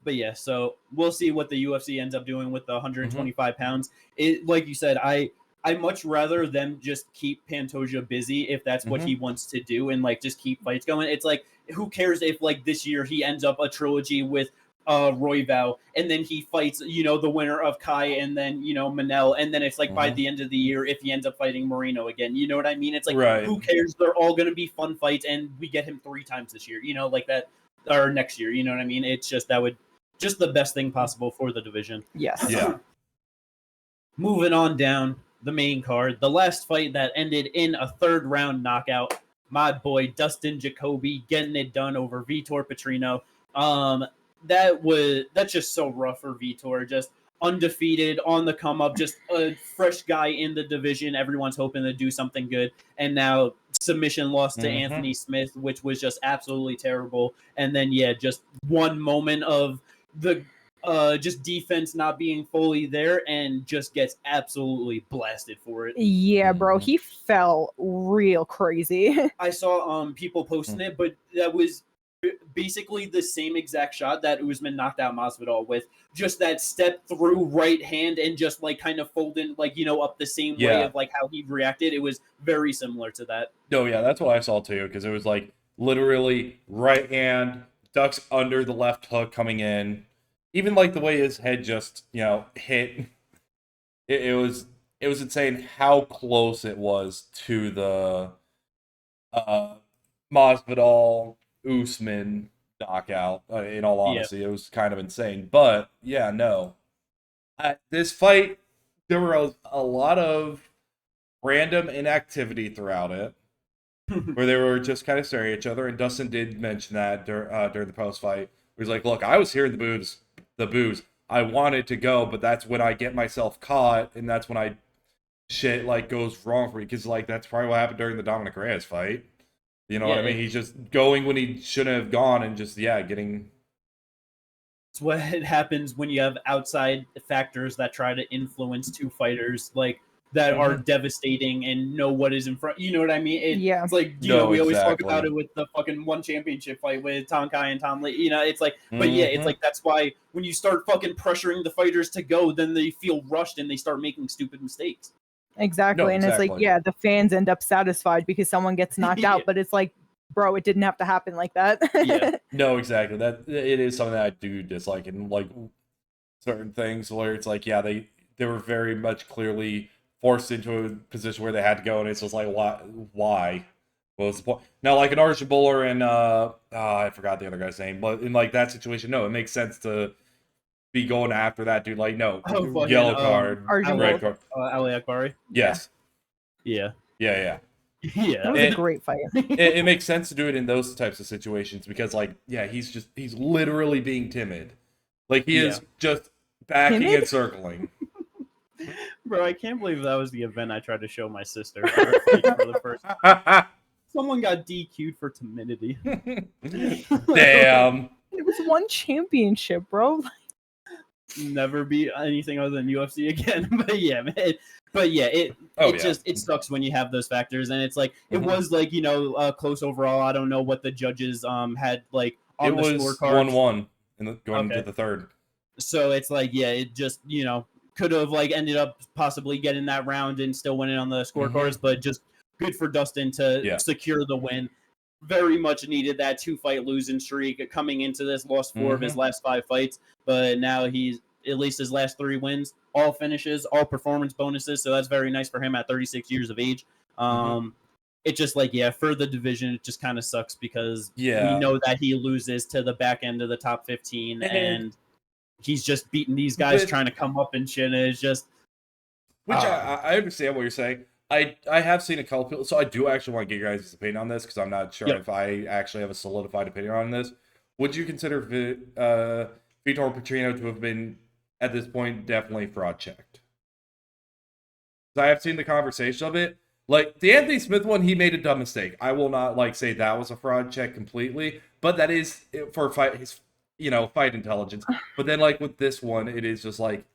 But so we'll see what the UFC ends up doing with the 125 pounds. It, like you said, I much rather them just keep Pantoja busy if that's what he wants to do, and like just keep fights going. It's like, who cares if like this year he ends up a trilogy with Royval, and then he fights the winner of Kai and then Manel, and then it's like by the end of the year if he ends up fighting Moreno again, you know what I mean? It's like, who cares? They're all going to be fun fights, and we get him 3 times this year, like that, or next year, you know what I mean? It's just, that would just the best thing possible for the division. Yes. Yeah. Moving on down the main card, the last fight that ended in a 3rd round knockout, my boy Dustin Jacoby getting it done over Vitor Petrrino. That's just so rough for Vitor, just undefeated, on the come up, just a fresh guy in the division. Everyone's hoping to do something good, and now submission loss to Anthony Smith, which was just absolutely terrible. And then just one moment of the just defense not being fully there, and just gets absolutely blasted for it. Yeah, bro, he fell real crazy. I saw people posting it, but that was basically the same exact shot that Usman knocked out Masvidal with, just that step through right hand and just like kind of folding up the same way of like how he reacted. It was very similar to that. No, that's what I saw too, because it was like literally right hand ducks under the left hook coming in. Even like the way his head just hit, it was insane how close it was to the Masvidal Usman knockout. In all honesty, it was kind of insane. But this fight, there were a lot of random inactivity throughout it, where they were just kind of staring at each other. And Dustin did mention that during the post fight. He was like, "Look, I was hearing the boos. I want it to go, but that's when I get myself caught, and that's when shit like goes wrong for me, because like that's probably what happened during the Dominic Reyes fight. You know what I mean? He's just going when he shouldn't have gone, and just getting. It's what happens when you have outside factors that try to influence two fighters, like that are devastating and know what is in front. You know what I mean? It's like we always talk about it with the fucking one championship fight with Tom Kai and Tom Lee. You know, it's like, but it's like that's why when you start fucking pressuring the fighters to go, then they feel rushed and they start making stupid mistakes. Exactly. And it's like, the fans end up satisfied because someone gets knocked out, but it's like, bro, it didn't have to happen like that. No, exactly. That it is something that I do dislike, and like certain things where it's like, they were very much clearly forced into a position where they had to go, and it's just like, why? What was the point? Now, like an Archie Buller and I forgot the other guy's name, but in like that situation, no, it makes sense to be going after that dude. Like, no, yellow card, red card. Ali Akbari. Yes. Yeah. That was a great fight. It makes sense to do it in those types of situations because, like, he's literally being timid. Like, he is just backing and circling. Bro, I can't believe that was the event I tried to show my sister for the first time. Someone got DQ'd for timidity. Damn. It was one championship, bro. Never be anything other than UFC again. But yeah, man. It sucks when you have those factors, and it's like it was like close overall. I don't know what the judges had like on the scorecard. 1-1 going into the third. So it's like it just could have like ended up possibly getting that round and still winning on the scorecards, but just good for Dustin to secure the win. Very much needed that 2-fight losing streak coming into this. Lost 4 of his last 5 fights, but now he's at least his last 3 wins, all finishes, all performance bonuses. So that's very nice for him at 36 years of age. It just like for the division, it just kind of sucks because we know that he loses to the back end of the top 15, and he's just beating these guys trying to come up and shit. And it's just I understand what you're saying. I have seen a couple people, so I do actually want to get your guys' opinion on this because I'm not sure if I actually have a solidified opinion on this. Would you consider Vitor Petrrino to have been, at this point, definitely fraud checked? I have seen the conversation of it. Like, the Anthony Smith one, he made a dumb mistake. I will not, like, say that was a fraud check completely, but that is for fight intelligence. But then, like, with this one, it is just like,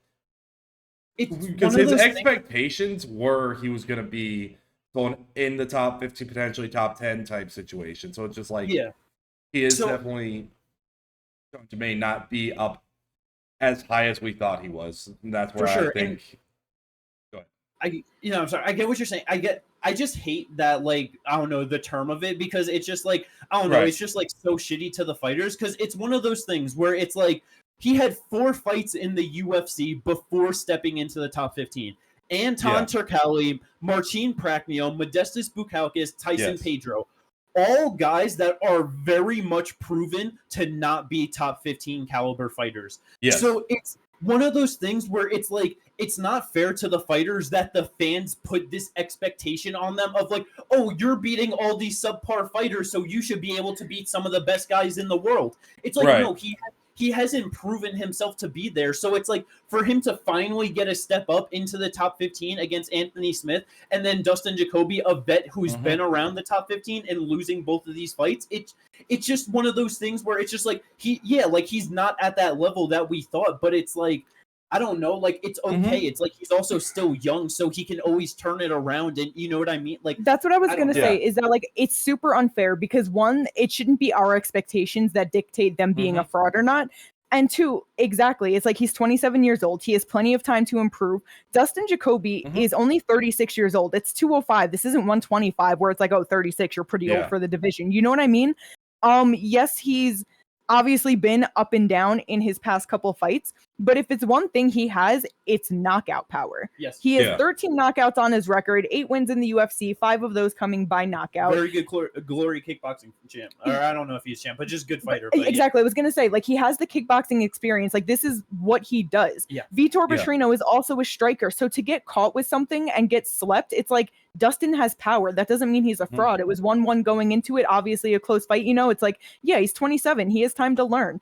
because his expectations were he was going to be going in the top 15, potentially top 10 type situation. So it's just like, he is definitely going to may not be up as high as we thought he was. And that's where I think. Go ahead. I'm sorry. I get what you're saying. I just hate that, like, I don't know the term of it, because it's just like, I don't know. It's just like so shitty to the fighters, because it's one of those things where it's like, he had 4 fights in the UFC before stepping into the top 15. Anton Turkalj, Marcin Prachnio, Modestas Bukauskas, Tyson Pedro. All guys that are very much proven to not be top 15 caliber fighters. Yes. So it's one of those things where it's like, it's not fair to the fighters that the fans put this expectation on them of like, oh, you're beating all these subpar fighters, so you should be able to beat some of the best guys in the world. It's like, no, he hasn't proven himself to be there. So it's like for him to finally get a step up into the top 15 against Anthony Smith and then Dustin Jacoby, a vet who's been around the top 15 and losing both of these fights. It's just one of those things where it's just like he's not at that level that we thought, but it's like, I don't know, like it's okay. It's like he's also still young, so he can always turn it around, and you know what I mean? Like that's what I was gonna say, is that like it's super unfair because 1, it shouldn't be our expectations that dictate them being a fraud or not. And 2, exactly, it's like he's 27 years old. He has plenty of time to improve. Dustin Jacoby is only 36 years old. It's 205. This isn't 125 where it's like, oh, 36, you're pretty old for the division. You know what I mean? Yes, he's obviously been up and down in his past couple fights, but if it's one thing he has, it's knockout power. Yes. He has 13 knockouts on his record, 8 wins in the UFC, 5 of those coming by knockout. Very good glory kickboxing champ. Or I don't know if he's champ, but just good fighter. But exactly. I was going to say, like, he has the kickboxing experience. Like, this is what he does. Yeah. Vitor Petrrino is also a striker. So to get caught with something and get slept, it's like Dustin has power. That doesn't mean he's a fraud. It was 1-1 going into it. Obviously a close fight. You know, it's like, yeah, he's 27. He has time to learn.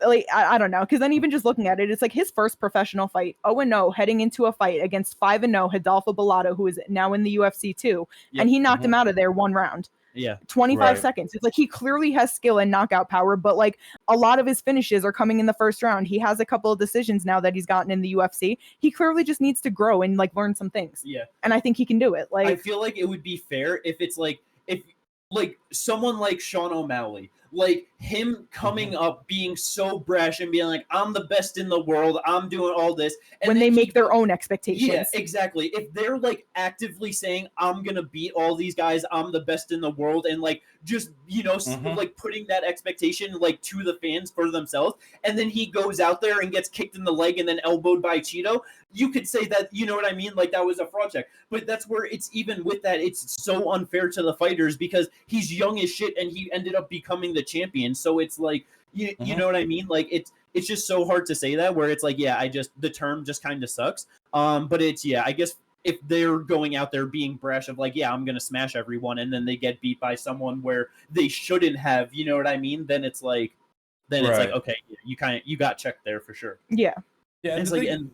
like I don't know, because then even just looking at it, it's like his first professional fight, 0-0, heading into a fight against 5-0 Hidalgo Bellado, who is now in the UFC too, and he knocked him out of there 1 round. Yeah, 25 seconds. It's like he clearly has skill and knockout power, but like a lot of his finishes are coming in the first round. He has a couple of decisions now that he's gotten in the UFC. He clearly just needs to grow and like learn some things. Yeah, and I think he can do it. Like, I feel like it would be fair if it's like if someone like Sean O'Malley, like him coming up being so brash and being like, I'm the best in the world, I'm doing all this. And when they make their own expectations. Yeah, exactly. If they're like actively saying, I'm going to beat all these guys, I'm the best in the world, and like just, you know, like putting that expectation like to the fans for themselves, and then he goes out there and gets kicked in the leg and then elbowed by Cheeto, you could say that, you know what I mean? Like that was a fraud check. But that's where it's even with that, it's so unfair to the fighters because he's young as shit and he ended up becoming the champion. So it's like, you know what I mean? Like it's just so hard to say that, where it's like, yeah, the term just kind of sucks. But it's, yeah, I guess if they're going out there being brash of like, yeah, I'm going to smash everyone, and then they get beat by someone where they shouldn't have, you know what I mean? Then it's like, it's like, okay, you got checked there for sure. Yeah. Yeah. And it's like, and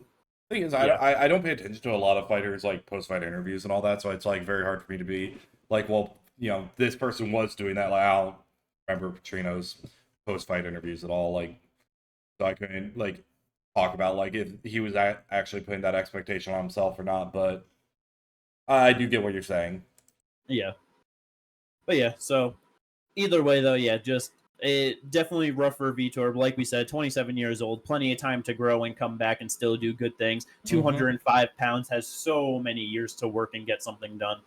thing is, I don't pay attention to a lot of fighters like post-fight interviews and all that, so it's like very hard for me to be like, well, you know, this person was doing that. Like, I don't remember Petrrino's post-fight interviews at all, like, so I couldn't like talk about like if he was actually putting that expectation on himself or not. But I do get what you're saying. Yeah, but yeah, so either way though, yeah, just it definitely rough for Vitor. Like we said, 27 years old, plenty of time to grow and come back and still do good things. 205 pounds, has so many years to work and get something done.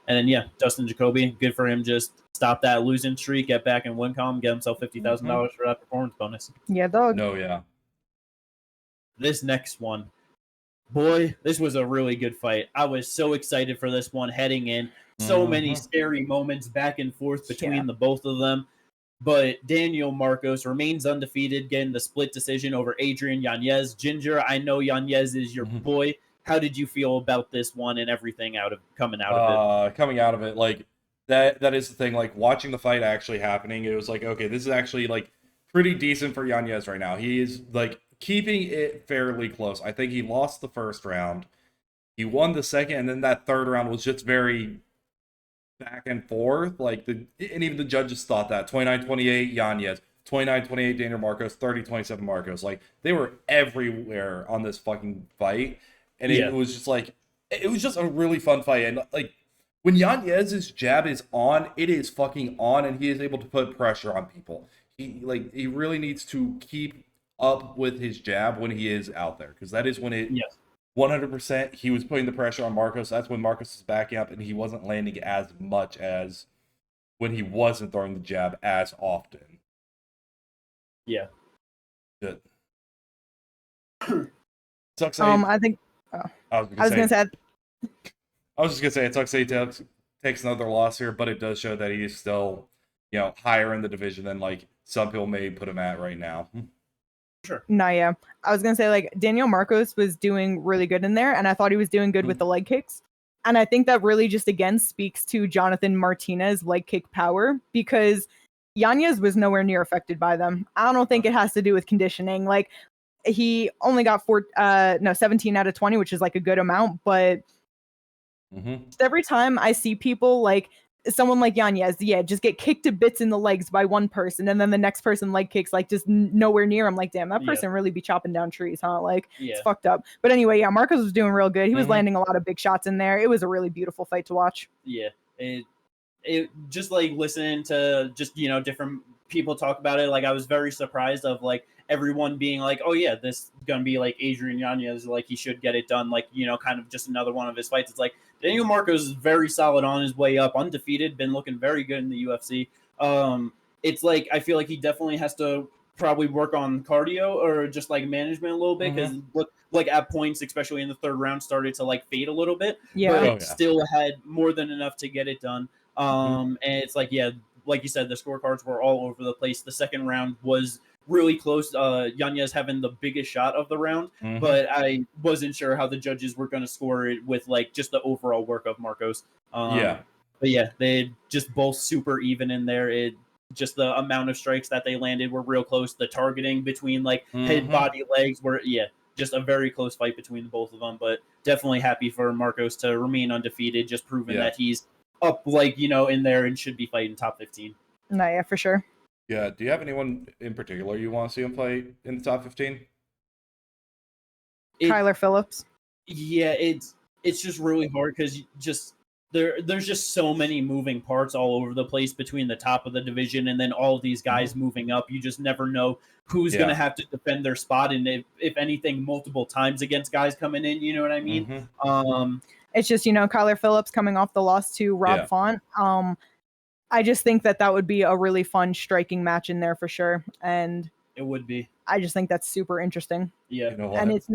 And then yeah, Dustin Jacoby, good for him. Just stop that losing streak, get back in WinCom, get himself $50,000 for that performance bonus. Yeah, dog. No, yeah. This next one, boy, this was a really good fight. I was so excited for this one heading in. So many scary moments back and forth between the both of them. But Daniel Marcos remains undefeated, getting the split decision over Adrian Yanez. Ginger, I know Yanez is your boy. How did you feel about this one and everything coming out of it? Coming out of it, like that is the thing. Like watching the fight actually happening, it was like, okay, this is actually like pretty decent for Yanez right now. He is like keeping it fairly close. I think he lost the first round, he won the second, and then that third round was just very back and forth. Like and even the judges thought that 29-28 Yanez, 29-28 Daniel Marcos, 30-27 Marcos. Like they were everywhere on this fucking fight. And it was just like, it was just a really fun fight. And like when Yanez's jab is on, it is fucking on, and he is able to put pressure on people. He really needs to keep up with his jab when he is out there, because that is when it 100% he was putting the pressure on Marcos. That's when Marcos is backing up and he wasn't landing as much as when he wasn't throwing the jab as often. Yeah. Good. I think I was just gonna say it sucks that he takes another loss here, but it does show that he is still, you know, higher in the division than like some people may put him at right now. Sure. No, yeah. I was gonna say like Daniel Marcos was doing really good in there, and I thought he was doing good with the leg kicks. And I think that really just again speaks to Jonathan Martinez's leg kick power, because Yanez was nowhere near affected by them. I don't think it has to do with conditioning. Like he only got 17 out of 20, which is like a good amount. But every time I see people like someone like Yanez, just get kicked to bits in the legs by one person, and then the next person leg kicks like just nowhere near. I'm like, damn, that person really be chopping down trees, huh? Like it's fucked up. But anyway, Marcos was doing real good. He was landing a lot of big shots in there. It was a really beautiful fight to watch. Yeah, it just like listening to just, you know, different people talk about it. Like I was very surprised of like everyone being like, oh yeah, this is gonna be like Adrian Yanez, like he should get it done, like, you know, kind of just another one of his fights. It's like Daniel Marcos is very solid on his way up, undefeated, been looking very good in the UFC. It's like I feel like he definitely has to probably work on cardio or just like management a little bit, because look, like at points, especially in the third round, started to like fade a little bit, but still had more than enough to get it done. And it's like, yeah, like you said, the scorecards were all over the place. The second round was really close. Yanez having the biggest shot of the round, but I wasn't sure how the judges were going to score it with like just the overall work of Marcos. But yeah, they just both super even in there. just the amount of strikes that they landed were real close. The targeting between like head, body, legs were just a very close fight between the both of them. But definitely happy for Marcos to remain undefeated, just proving that he's up in there and should be fighting top 15. No, yeah, for sure. Yeah. Do you have anyone in particular you want to see him play in the top 15? Kyler Phillips. Yeah, it's just really hard because there's just so many moving parts all over the place between the top of the division and then all of these guys moving up. You just never know who's going to have to defend their spot, and if anything, multiple times against guys coming in. You know what I mean? It's just Kyler Phillips coming off the loss to Rob Font. I just think that would be a really fun striking match in there for sure, and it would be. I just think that's super interesting. Yeah, and it's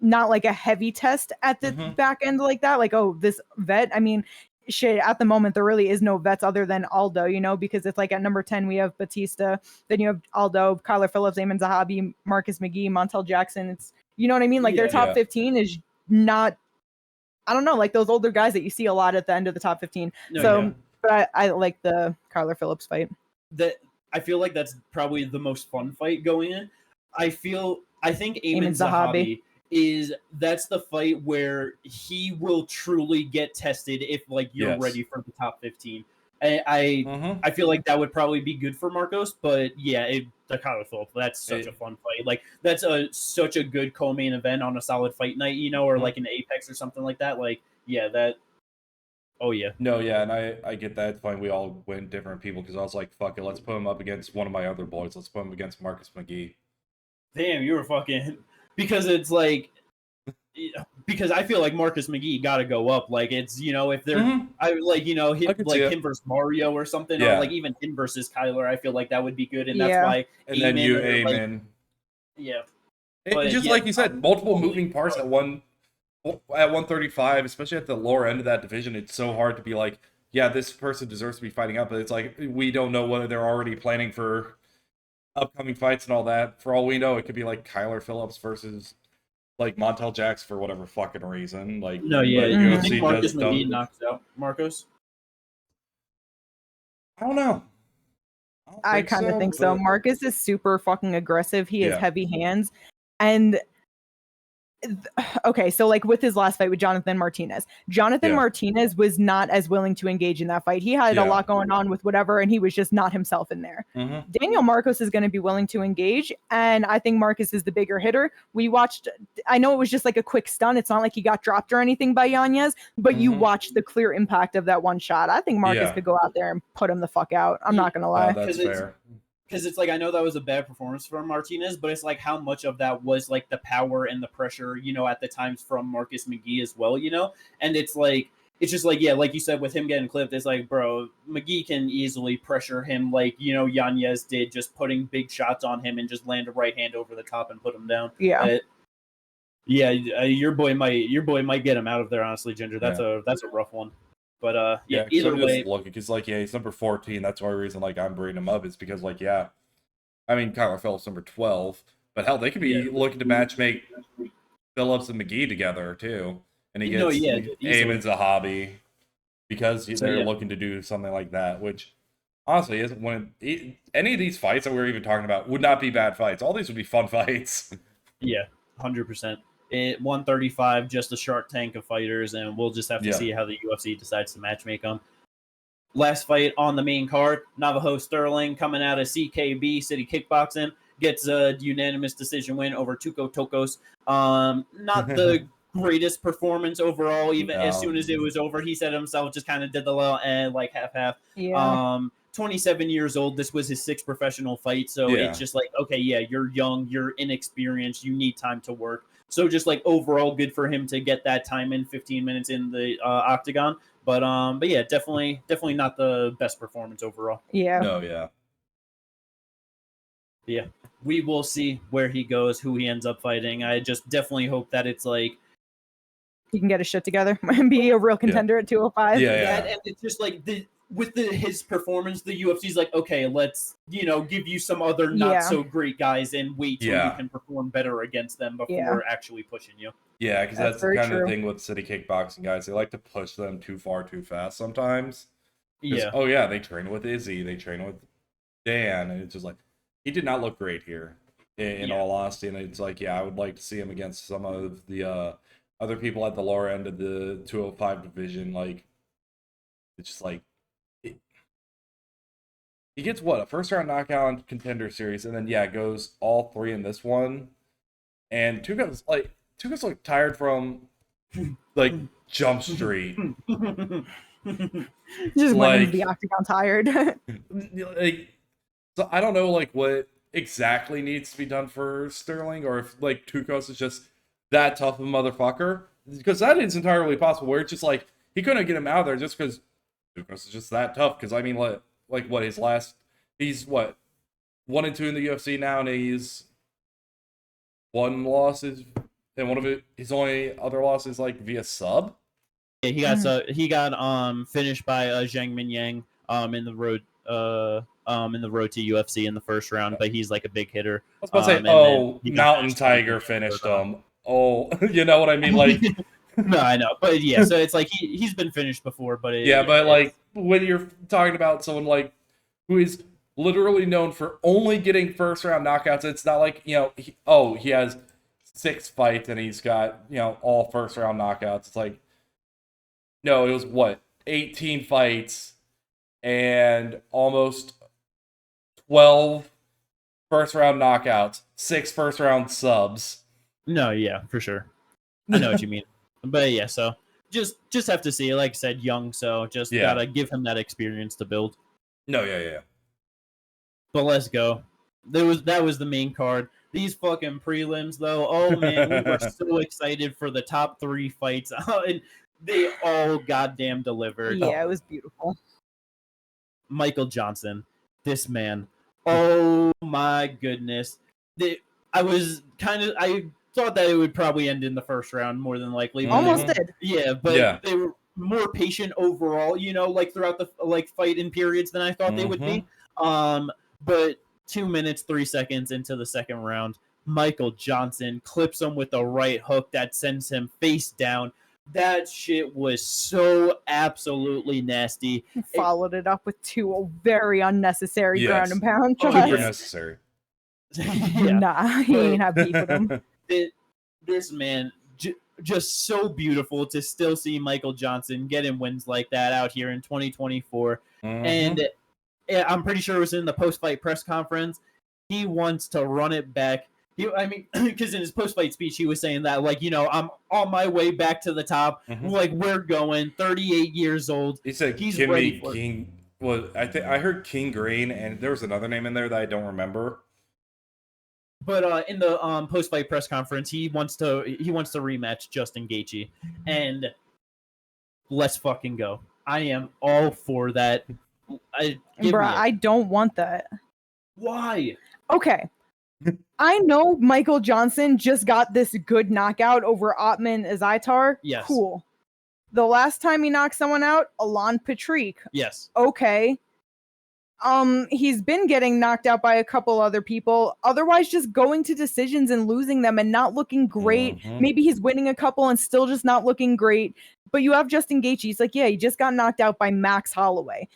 not like a heavy test at the back end like that. Like, oh, this vet. I mean, shit. At the moment, there really is no vets other than Aldo. Because it's like at number 10 we have Batista, then you have Aldo, Kyler Phillips, Ayman Zahabi, Marcus McGee, Montel Jackson. It's what I mean. Like their top 15 is not. I don't know, like those older guys that you see a lot at the end of the top 15. But I like the Kyler Phillips fight. I feel like that's probably the most fun fight going in. I think Ayman Zahabi that's the fight where he will truly get tested if like you're ready for the top 15. I feel like that would probably be good for Marcos, but the Kyler Phillips, that's such a fun fight. Like that's such a good co-main event on a solid fight night, or like an Apex or something like that. Like that. Oh yeah. No, yeah, and I get that. It's fine. We all went different people because I was like, fuck it, let's put him up against one of my other boys. Let's put him against Marcus McGee. Damn, you were fucking because it's like because I feel like Marcus McGee got to go up. Like it's if they're him versus Mario or something, or like even him versus Kyler. I feel like that would be good, and that's why. And then you Ayman. It's just like you said, multiple moving parts at 135, especially at the lower end of that division. It's so hard to be like, yeah, this person deserves to be fighting up, but it's like we don't know whether they're already planning for upcoming fights and all that. For all we know, it could be like Kyler Phillips versus like Montel Jackson for whatever fucking reason. Like I think Marcus McGee knocks out Marcos. I don't know. I kind of think so. Marcus is super fucking aggressive. He has heavy hands, and okay, so like with his last fight with Jonathan Martinez Martinez was not as willing to engage in that fight. He had a lot going on with whatever, and he was just not himself in there. Daniel Marcos is going to be willing to engage, and I think Marcos is the bigger hitter. We watched, I know it was just like a quick stun. It's not like he got dropped or anything by Yanez, but you watched the clear impact of that one shot. I think Marcos could go out there and put him the fuck out. I'm not going to lie. That's fair. Because it's like, I know that was a bad performance from Martinez, but it's like how much of that was like the power and the pressure, at the times from Marcus McGee as well, And it's like, it's just like, like you said, with him getting clipped, it's like, bro, McGee can easily pressure him like, Yanez did, just putting big shots on him and just land a right hand over the top and put him down. Your boy might get him out of there, honestly, Ginger. That's a rough one. But either way, because he's number 14. That's the only reason I'm bringing him up is because I mean Kyler Phillips number 12, but hell, they could be looking to matchmake Phillips and McGee together too, and he gets Ayman Zahabi because they're looking to do something like that, which honestly isn't any of these fights that we're even talking about would not be bad fights. All these would be fun fights. 100%. 135, just a Shark Tank of fighters, and we'll just have to see how the UFC decides to matchmake them. Last fight on the main card, Navajo Stirling coming out of CKB City Kickboxing gets a unanimous decision win over Tuco Tokkos. Not the greatest performance overall. Even as soon as it was over, he said himself just kind of did the little half. 27 years old. This was his 6th professional fight, so it's just like, okay, you're young, you're inexperienced, you need time to work. So just like overall good for him to get that time in 15 minutes in the octagon. But definitely not the best performance overall. Yeah. We will see where he goes, who he ends up fighting. I just definitely hope that it's like he can get his shit together and be a real contender at 205. And it's just like his performance, the UFC's like, okay, let's give you some other not so great guys and wait till you can perform better against them before actually pushing you. Yeah, because that's the kind of thing with city kickboxing guys. They like to push them too far too fast sometimes. They train with Izzy, they train with Dan, and it's just like he did not look great here. In all honesty, and it's like, I would like to see him against some of the other people at the lower end of the 205 division. Like, it's just like he gets a first round knockout in Contender Series, and then goes all 3 in this one. And Tuco's like tired from like Jump Street. Just went into the octagon tired. Like, so I don't know like what exactly needs to be done for Stirling, or if like Tukos is just that tough of a motherfucker, because that is entirely possible, where it's just like he couldn't get him out of there just because Tukos is just that tough. Because I mean, like what his last, he's 1-2 in the UFC now, and he's 1 loss is, and one of his only other loss is like via sub. Yeah, he got finished by Zhang Minyang in the road to UFC in the first round, but he's like a big hitter. I was about to say, Mountain Tiger finished him. Oh, you know what I mean? Like, no, I know, but yeah, so it's like he's been finished before, but but like when you're talking about someone like who is literally known for only getting first round knockouts, it's not like he has 6 fights and he's got all first round knockouts. It's like, no, it was 18 fights and almost 12 first round knockouts, 6 first round subs. No, yeah, for sure. I know what you mean. But yeah, so just have to see. Like I said, young, so just gotta give him that experience to build. No, yeah. But let's go. That was the main card. These fucking prelims, though. Oh man, we were so excited for the top 3 fights, and they all goddamn delivered. Yeah, it was beautiful. Michael Johnson, this man. Oh my goodness. I thought that it would probably end in the first round more than likely. Almost did. Yeah, but they were more patient overall, like throughout the fight in periods than I thought they would be. But 2 minutes, 3 seconds into the second round, Michael Johnson clips him with a right hook that sends him face down. That shit was so absolutely nasty. He followed it up with 2 very unnecessary ground and pound shots. Super necessary. Nah, he ain't have beef with him. This man, just so beautiful to still see Michael Johnson getting wins like that out here in 2024. And I'm pretty sure it was in the post-fight press conference. He wants to run it back. Because in his post-fight speech, he was saying that, I'm on my way back to the top. Like, we're going. 38 years old. He said, he's "Give ready me for King." Well, I heard King Green, and there was another name in there that I don't remember. But in the post-fight press conference, he wants to rematch Justin Gaethje, and let's fucking go. I am all for that. I don't want that. Why? Okay. I know Michael Johnson just got this good knockout over Ottman Azaitar. Yes. Cool. The last time he knocked someone out, Alan Patrick. Yes. Okay. He's been getting knocked out by a couple other people. Otherwise, just going to decisions and losing them and not looking great. Maybe he's winning a couple and still just not looking great. But you have Justin Gaethje. He's like, he just got knocked out by Max Holloway.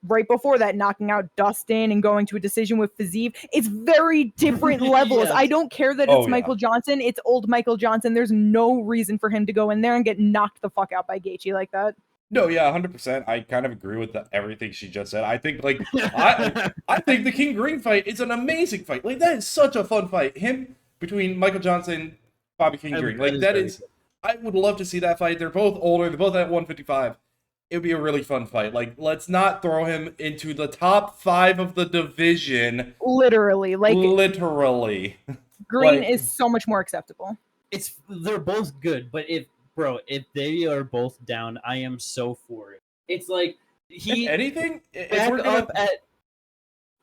Right before that, knocking out Dustin and going to a decision with Fiziev. It's very different levels. Yes. I don't care that it's Michael Johnson. It's old Michael Johnson. There's no reason for him to go in there and get knocked the fuck out by Gaethje like that. No, 100%. I kind of agree with everything she just said. I think, I think the King Green fight is an amazing fight. Like, that is such a fun fight. Him between Michael Johnson, Bobby King Green. Like, that is, I would love to see that fight. They're both older. They're both at 155. It would be a really fun fight. Like, let's not throw him into the top 5 of the division. Literally. Green is so much more acceptable. They're both good, but if they are both down, I am so for it. It's like if anything, back up at.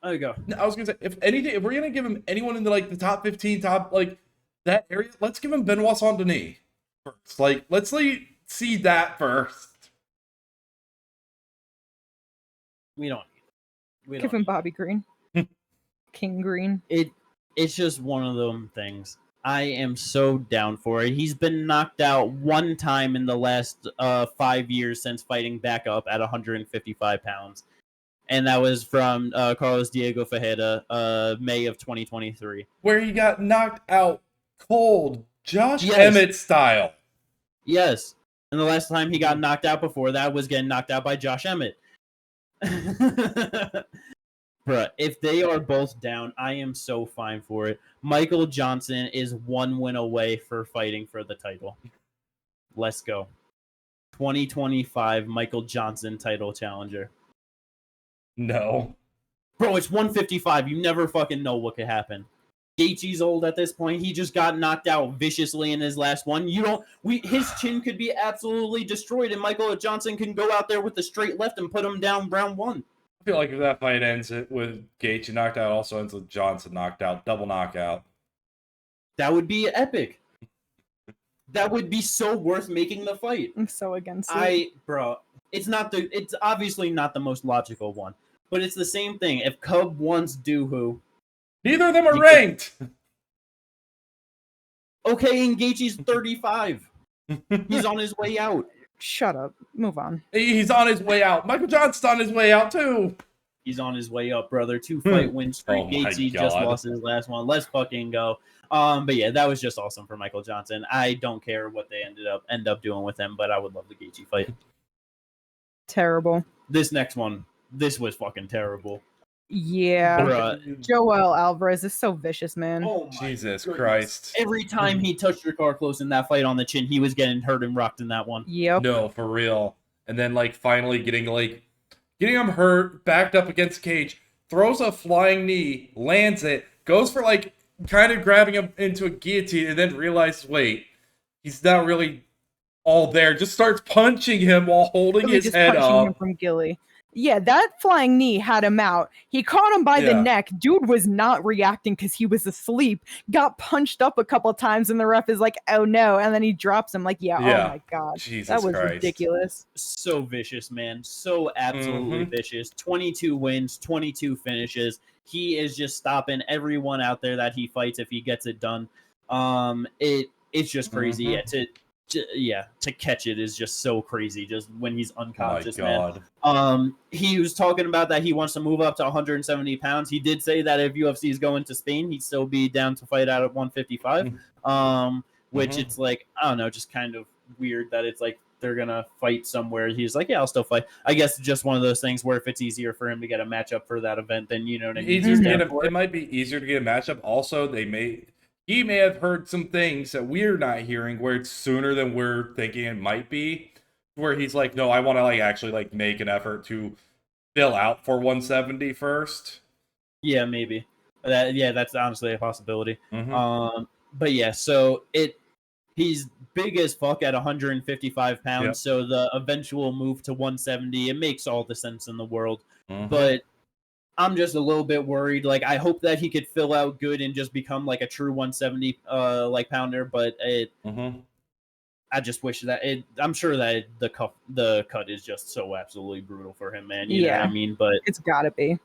There you go. I was gonna say, if anything, if we're gonna give him anyone in the top 15, that area, let's give him Benoit Saint-Denis first. Let's see that first. We don't give him Bobby Green. King Green. It's just one of them things. I am so down for it. He's been knocked out 1 time in the last 5 years since fighting back up at 155 pounds. And that was from Carlos Diego Fajeda, May of 2023. Where he got knocked out cold, Josh Yes. Emmett style. Yes. And the last time he got knocked out before that was getting knocked out by Josh Emmett. Bruh, if they are both down, I am so fine for it. Michael Johnson is 1 win away for fighting for the title. Let's go. 2025 Michael Johnson title challenger. No. Bro, it's 155. You never fucking know what could happen. Gaethje's old at this point. He just got knocked out viciously in his last one. His chin could be absolutely destroyed, and Michael Johnson can go out there with the straight left and put him down round 1. I feel like if that fight ends with Gaethje knocked out, also ends with Johnson knocked out, double knockout. That would be epic. That would be so worth making the fight. I'm so against it. Bro, it's obviously not the most logical one, but it's the same thing. If Cub wants Doohoo, neither of them are ranked. Okay, and Gaethje's 35. He's on his way out. Shut up. Move on. He's on his way out. Michael Johnson's on his way out too. He's on his way up, brother. 2-fight win streak. Oh Gaethje just lost his last one. Let's fucking go. But yeah, that was just awesome for Michael Johnson. I don't care what they end up doing with him, but I would love the Gaethje fight. Terrible. This next one, this was fucking terrible. Yeah. Bruh. Joel Alvarez is so vicious, man. Oh my Jesus goodness. Christ. Every time he touched Drakkar close in that fight on the chin, he was getting hurt and rocked in that one. Yep. No, for real. And then finally getting him hurt, backed up against the cage, throws a flying knee, lands it, goes for kind of grabbing him into a guillotine, and then realizes, wait, he's not really all there. Just starts punching him while holding his head up. Him from Gilly. Yeah, that flying knee had him out. He caught him by the neck. Dude was not reacting because he was asleep. Got punched up a couple times, and the ref is like, "Oh no!" And then he drops him. Oh my god, Jesus that was Christ. ridiculous. So vicious, man. So absolutely vicious. 22 wins, 22 finishes. He is just stopping everyone out there that he fights if he gets it done. It's just crazy. To catch it is just so crazy. Just when he's unconscious, man. He was talking about that he wants to move up to 170 pounds. He did say that if UFC is going to Spain, he'd still be down to fight out at 155. Which it's I don't know, just kind of weird that it's they're gonna fight somewhere. He's like, yeah, I'll still fight. I guess it's just one of those things where if it's easier for him to get a matchup for that event, then you know what I mean. It might be easier to get a matchup. Also, he may have heard some things that we're not hearing where it's sooner than we're thinking it might be. Where he's like, no, I want to actually make an effort to fill out for 170 first. Yeah, maybe. That's honestly a possibility. But yeah, so he's big as fuck at 155 pounds. Yep. So the eventual move to 170, it makes all the sense in the world. But I'm just a little bit worried. I hope that he could fill out good and just become a true 170 pounder. But I just wish that I'm sure that the cut is just so absolutely brutal for him, man. You know what I mean? But it's gotta be.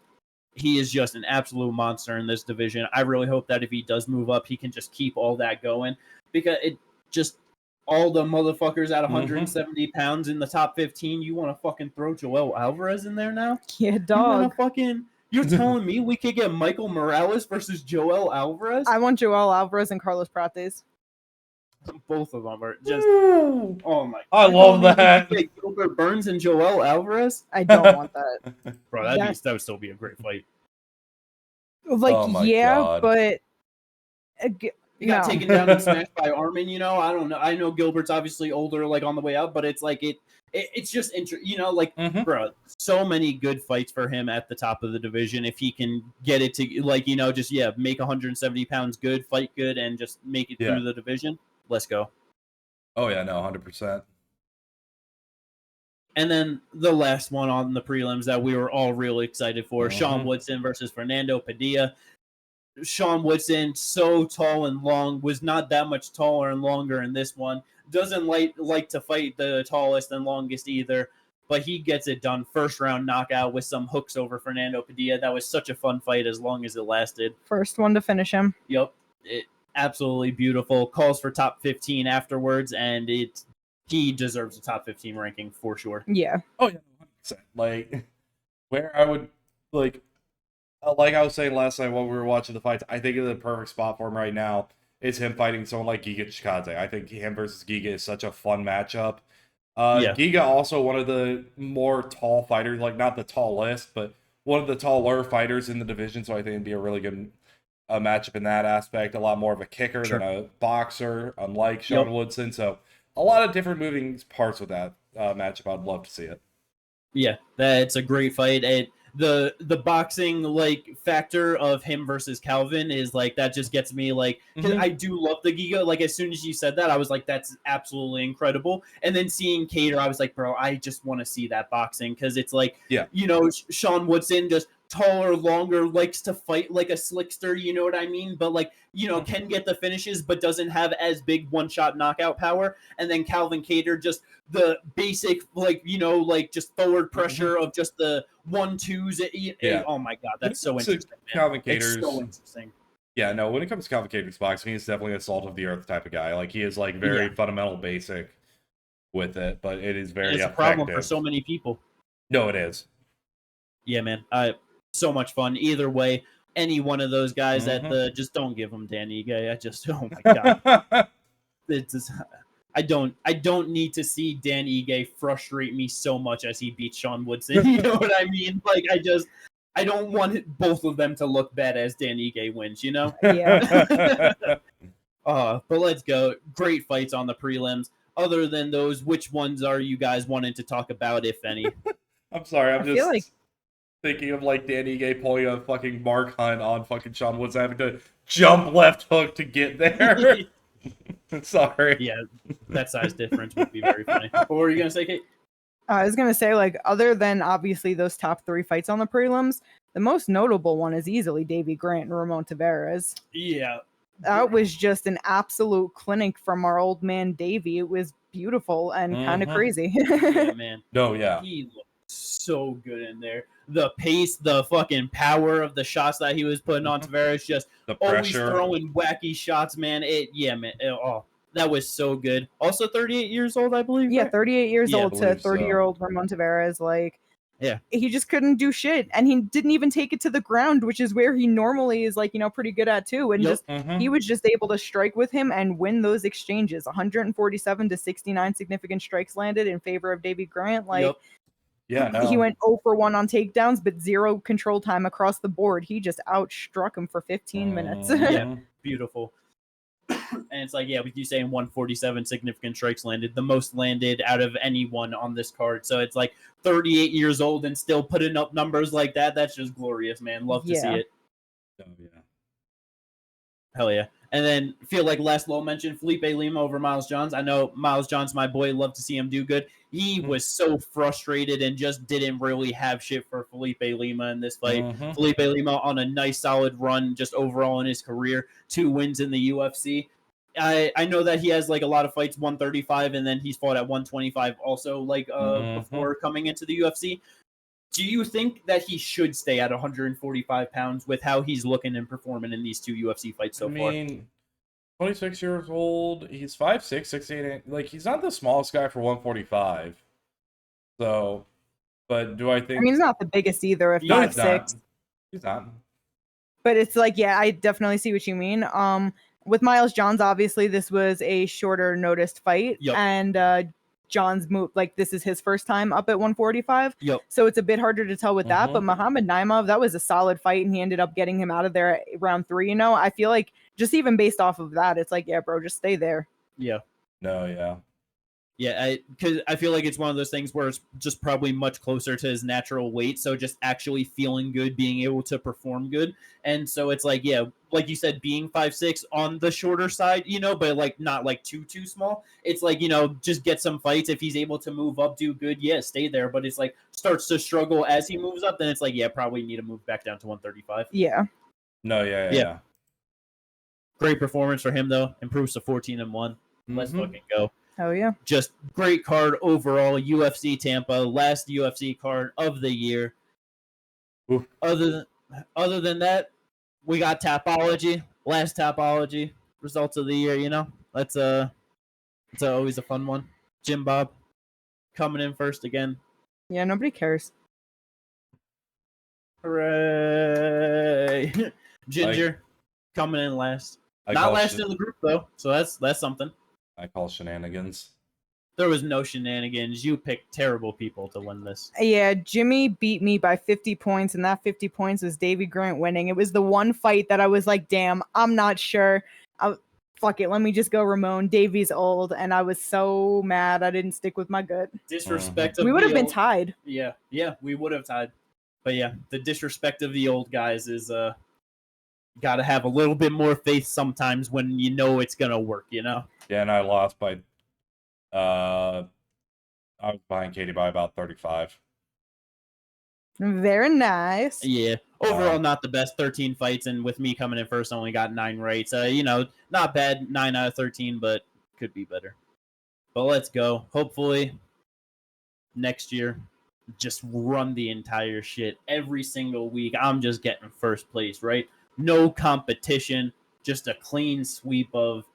He is just an absolute monster in this division. I really hope that if he does move up, he can just keep all that going, because it just all the motherfuckers at 170 pounds in the top 15. You want to fucking throw Joel Alvarez in there now? Yeah, dog. You're telling me we could get Michael Morales versus Joel Alvarez? I want Joel Alvarez and Carlos Prates. Both of them are just. Oh my! I love that. Gilbert Burns and Joel Alvarez. I don't want that, bro. That would still be a great fight. God. But he got taken down and smashed by Armin. I don't know. I know Gilbert's obviously older, on the way up, but it's it's just bro. So many good fights for him at the top of the division. If he can get it to make 170 pounds good, fight good, and just make it through the division. Let's go. Oh, yeah, no, 100%. And then the last one on the prelims that we were all really excited for, Sean Woodson versus Fernando Padilla. Sean Woodson, so tall and long, was not that much taller and longer in this one. Doesn't like to fight the tallest and longest either, but he gets it done. First round knockout with some hooks over Fernando Padilla. That was such a fun fight as long as it lasted. First one to finish him. Yep. Absolutely beautiful. Calls for top 15 afterwards, and he deserves a top 15 ranking for sure. Yeah. Oh yeah, 100%. Where I would like I was saying last night while we were watching the fights, I think the perfect spot for him right now is him fighting someone like Giga Chikadze. I think him versus Giga is such a fun matchup. Giga also one of the more tall fighters, like not the tallest, but one of the taller fighters in the division. So I think it'd be a really good matchup in that aspect. A lot more of a kicker than a boxer, unlike Sean Woodson. So a lot of different moving parts with that matchup. I'd love to see it. Yeah, that's a great fight. And the boxing like factor of him versus Calvin is like that just gets me like, because I do love the Giga. Like as soon as you said that, I was like, that's absolutely incredible. And then seeing Cater, I was like, bro, I just want to see that boxing, because it's like, you know, Sean Woodson just taller, longer, likes to fight like a slickster, you know what I mean? But like, you know, can get the finishes, but doesn't have as big one-shot knockout power. And then Calvin Cater, just the basic, like, you know, like just forward pressure of just the 1-2s. Oh my God, that's so interesting. Calvin Cater's, it's so interesting. Yeah, no, when it comes to Calvin Cater's boxing, he's definitely a salt of the earth type of guy. Like he is like very fundamental basic with it, but it is very effective. It's a problem for so many people. No, it is. Yeah, man. So much fun. Either way, any one of those guys just don't give them Dan Ige. I just, oh my God. It's just, I don't need to see Dan Ige frustrate me so much as he beats Sean Woodson. You know what I mean? Like I don't want both of them to look bad as Dan Ige wins, you know? Yeah. But let's go. Great fights on the prelims. Other than those, which ones are you guys wanting to talk about, if any? I'm sorry, I'm just thinking of like Dan Ige pulling a fucking Mark Hunt on fucking Sean Woodson, having to jump left hook to get there. Sorry. Yeah, that size difference would be very funny. What were you going to say, Kate? I was going to say, like, other than obviously those top 3 fights on the prelims, the most notable one is easily Davey Grant and Ramonn Taveras. Yeah. That was just an absolute clinic from our old man Davey. It was beautiful and kind of crazy. Yeah, man. No, yeah. He looked so good in there. The pace, the fucking power of the shots that he was putting on Taveras, just always throwing wacky shots, man. That was so good. Also 38 years old, I believe. Yeah, 38 years old to 30-year-old Ramonn Taveras. Like, he just couldn't do shit. And he didn't even take it to the ground, which is where he normally is, like, you know, pretty good at too. And he was just able to strike with him and win those exchanges. 147 to 69 significant strikes landed in favor of Davey Grant. Like, he went 0 for 1 on takedowns, but 0 control time across the board. He just outstruck him for 15 minutes. Yeah, beautiful. And it's like, with you saying 147 significant strikes landed, the most landed out of anyone on this card. So it's like 38 years old and still putting up numbers like that. That's just glorious, man. Love to see it. Oh, yeah. Hell yeah. And then feel like last low mention, Felipe Lima over Miles Johns. I know Miles Johns, my boy, love to see him do good. He was so frustrated and just didn't really have shit for Felipe Lima in this fight. Felipe Lima on a nice solid run just overall in his career. 2 wins in the UFC. I know that he has like a lot of fights 135 and then he's fought at 125 also like before coming into the UFC. Do you think that he should stay at 145 pounds with how he's looking and performing in these 2 UFC fights so far? 26 years old. He's 5'6", 68. Like, he's not the smallest guy for 145. So, but do I think... I mean, he's not the biggest either at 5'6". He's not. But it's like, I definitely see what you mean. With Miles Johns, obviously, this was a shorter noticed fight. And John's move, like, this is his first time up at 145. So it's a bit harder to tell with that. But Muhammad Naimov, that was a solid fight, and he ended up getting him out of there at round 3. You know, I feel like just even based off of that, it's like, bro, just stay there. Because I feel like it's one of those things where it's just probably much closer to his natural weight. So just actually feeling good, being able to perform good. And so it's like, like you said, being 5'6" on the shorter side, you know, but like not like too small. It's like, you know, just get some fights. If he's able to move up, do good, stay there. But it's like starts to struggle as he moves up, then it's like, probably need to move back down to 135. Great performance for him though. Improves to 14-1. Let's fucking go. Oh yeah. Just great card overall. UFC Tampa, last UFC card of the year. Oof. Other than that, we got Tapology, last Tapology results of the year, you know. It's always a fun one. Jim Bob coming in first again. Yeah, nobody cares. Hooray! Ginger coming in last. Not last in the group though, so that's something. I call shenanigans. There was no shenanigans. You picked terrible people to win this. Yeah, Jimmy beat me by 50 points, and that 50 points was Davey Grant winning. It was the one fight that I was like, damn, I'm not sure. Fuck it, let me just go Ramonn. Davey's old, and I was so mad I didn't stick with my gut. Disrespect. We would have been tied. Yeah, we would have tied. But yeah, the disrespect of the old guys is got to have a little bit more faith sometimes when you know it's gonna work. You know. Yeah, and I lost by. I was behind Katie by about 35. Very nice. Yeah. Overall, not the best. 13 fights, and with me coming in first, only got 9 rights. Not bad. 9 out of 13, but could be better. But let's go. Hopefully, next year, just run the entire shit every single week. I'm just getting first place, right? No competition, just a clean sweep of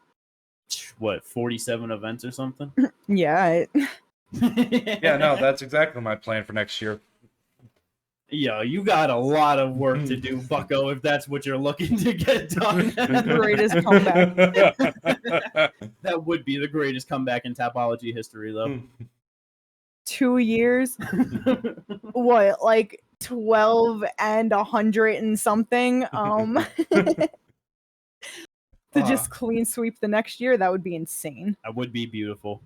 47 events or something. Yeah. Yeah, no, that's exactly my plan for next year. Yo, you got a lot of work to do, Bucko, if that's what you're looking to get done. Greatest comeback. That would be the greatest comeback in Tapology history, though. 2 years? What, like 12 and 100 and something? To just clean sweep the next year, that would be insane. That would be beautiful.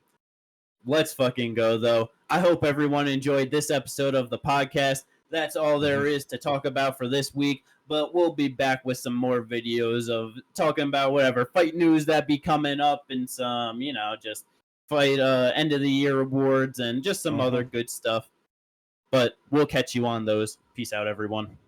Let's fucking go, though. I hope everyone enjoyed this episode of the podcast. That's all there is to talk about for this week, but we'll be back with some more videos of talking about whatever fight news that be coming up and some, just fight end of the year awards and just some other good stuff. But we'll catch you on those. Peace out, everyone.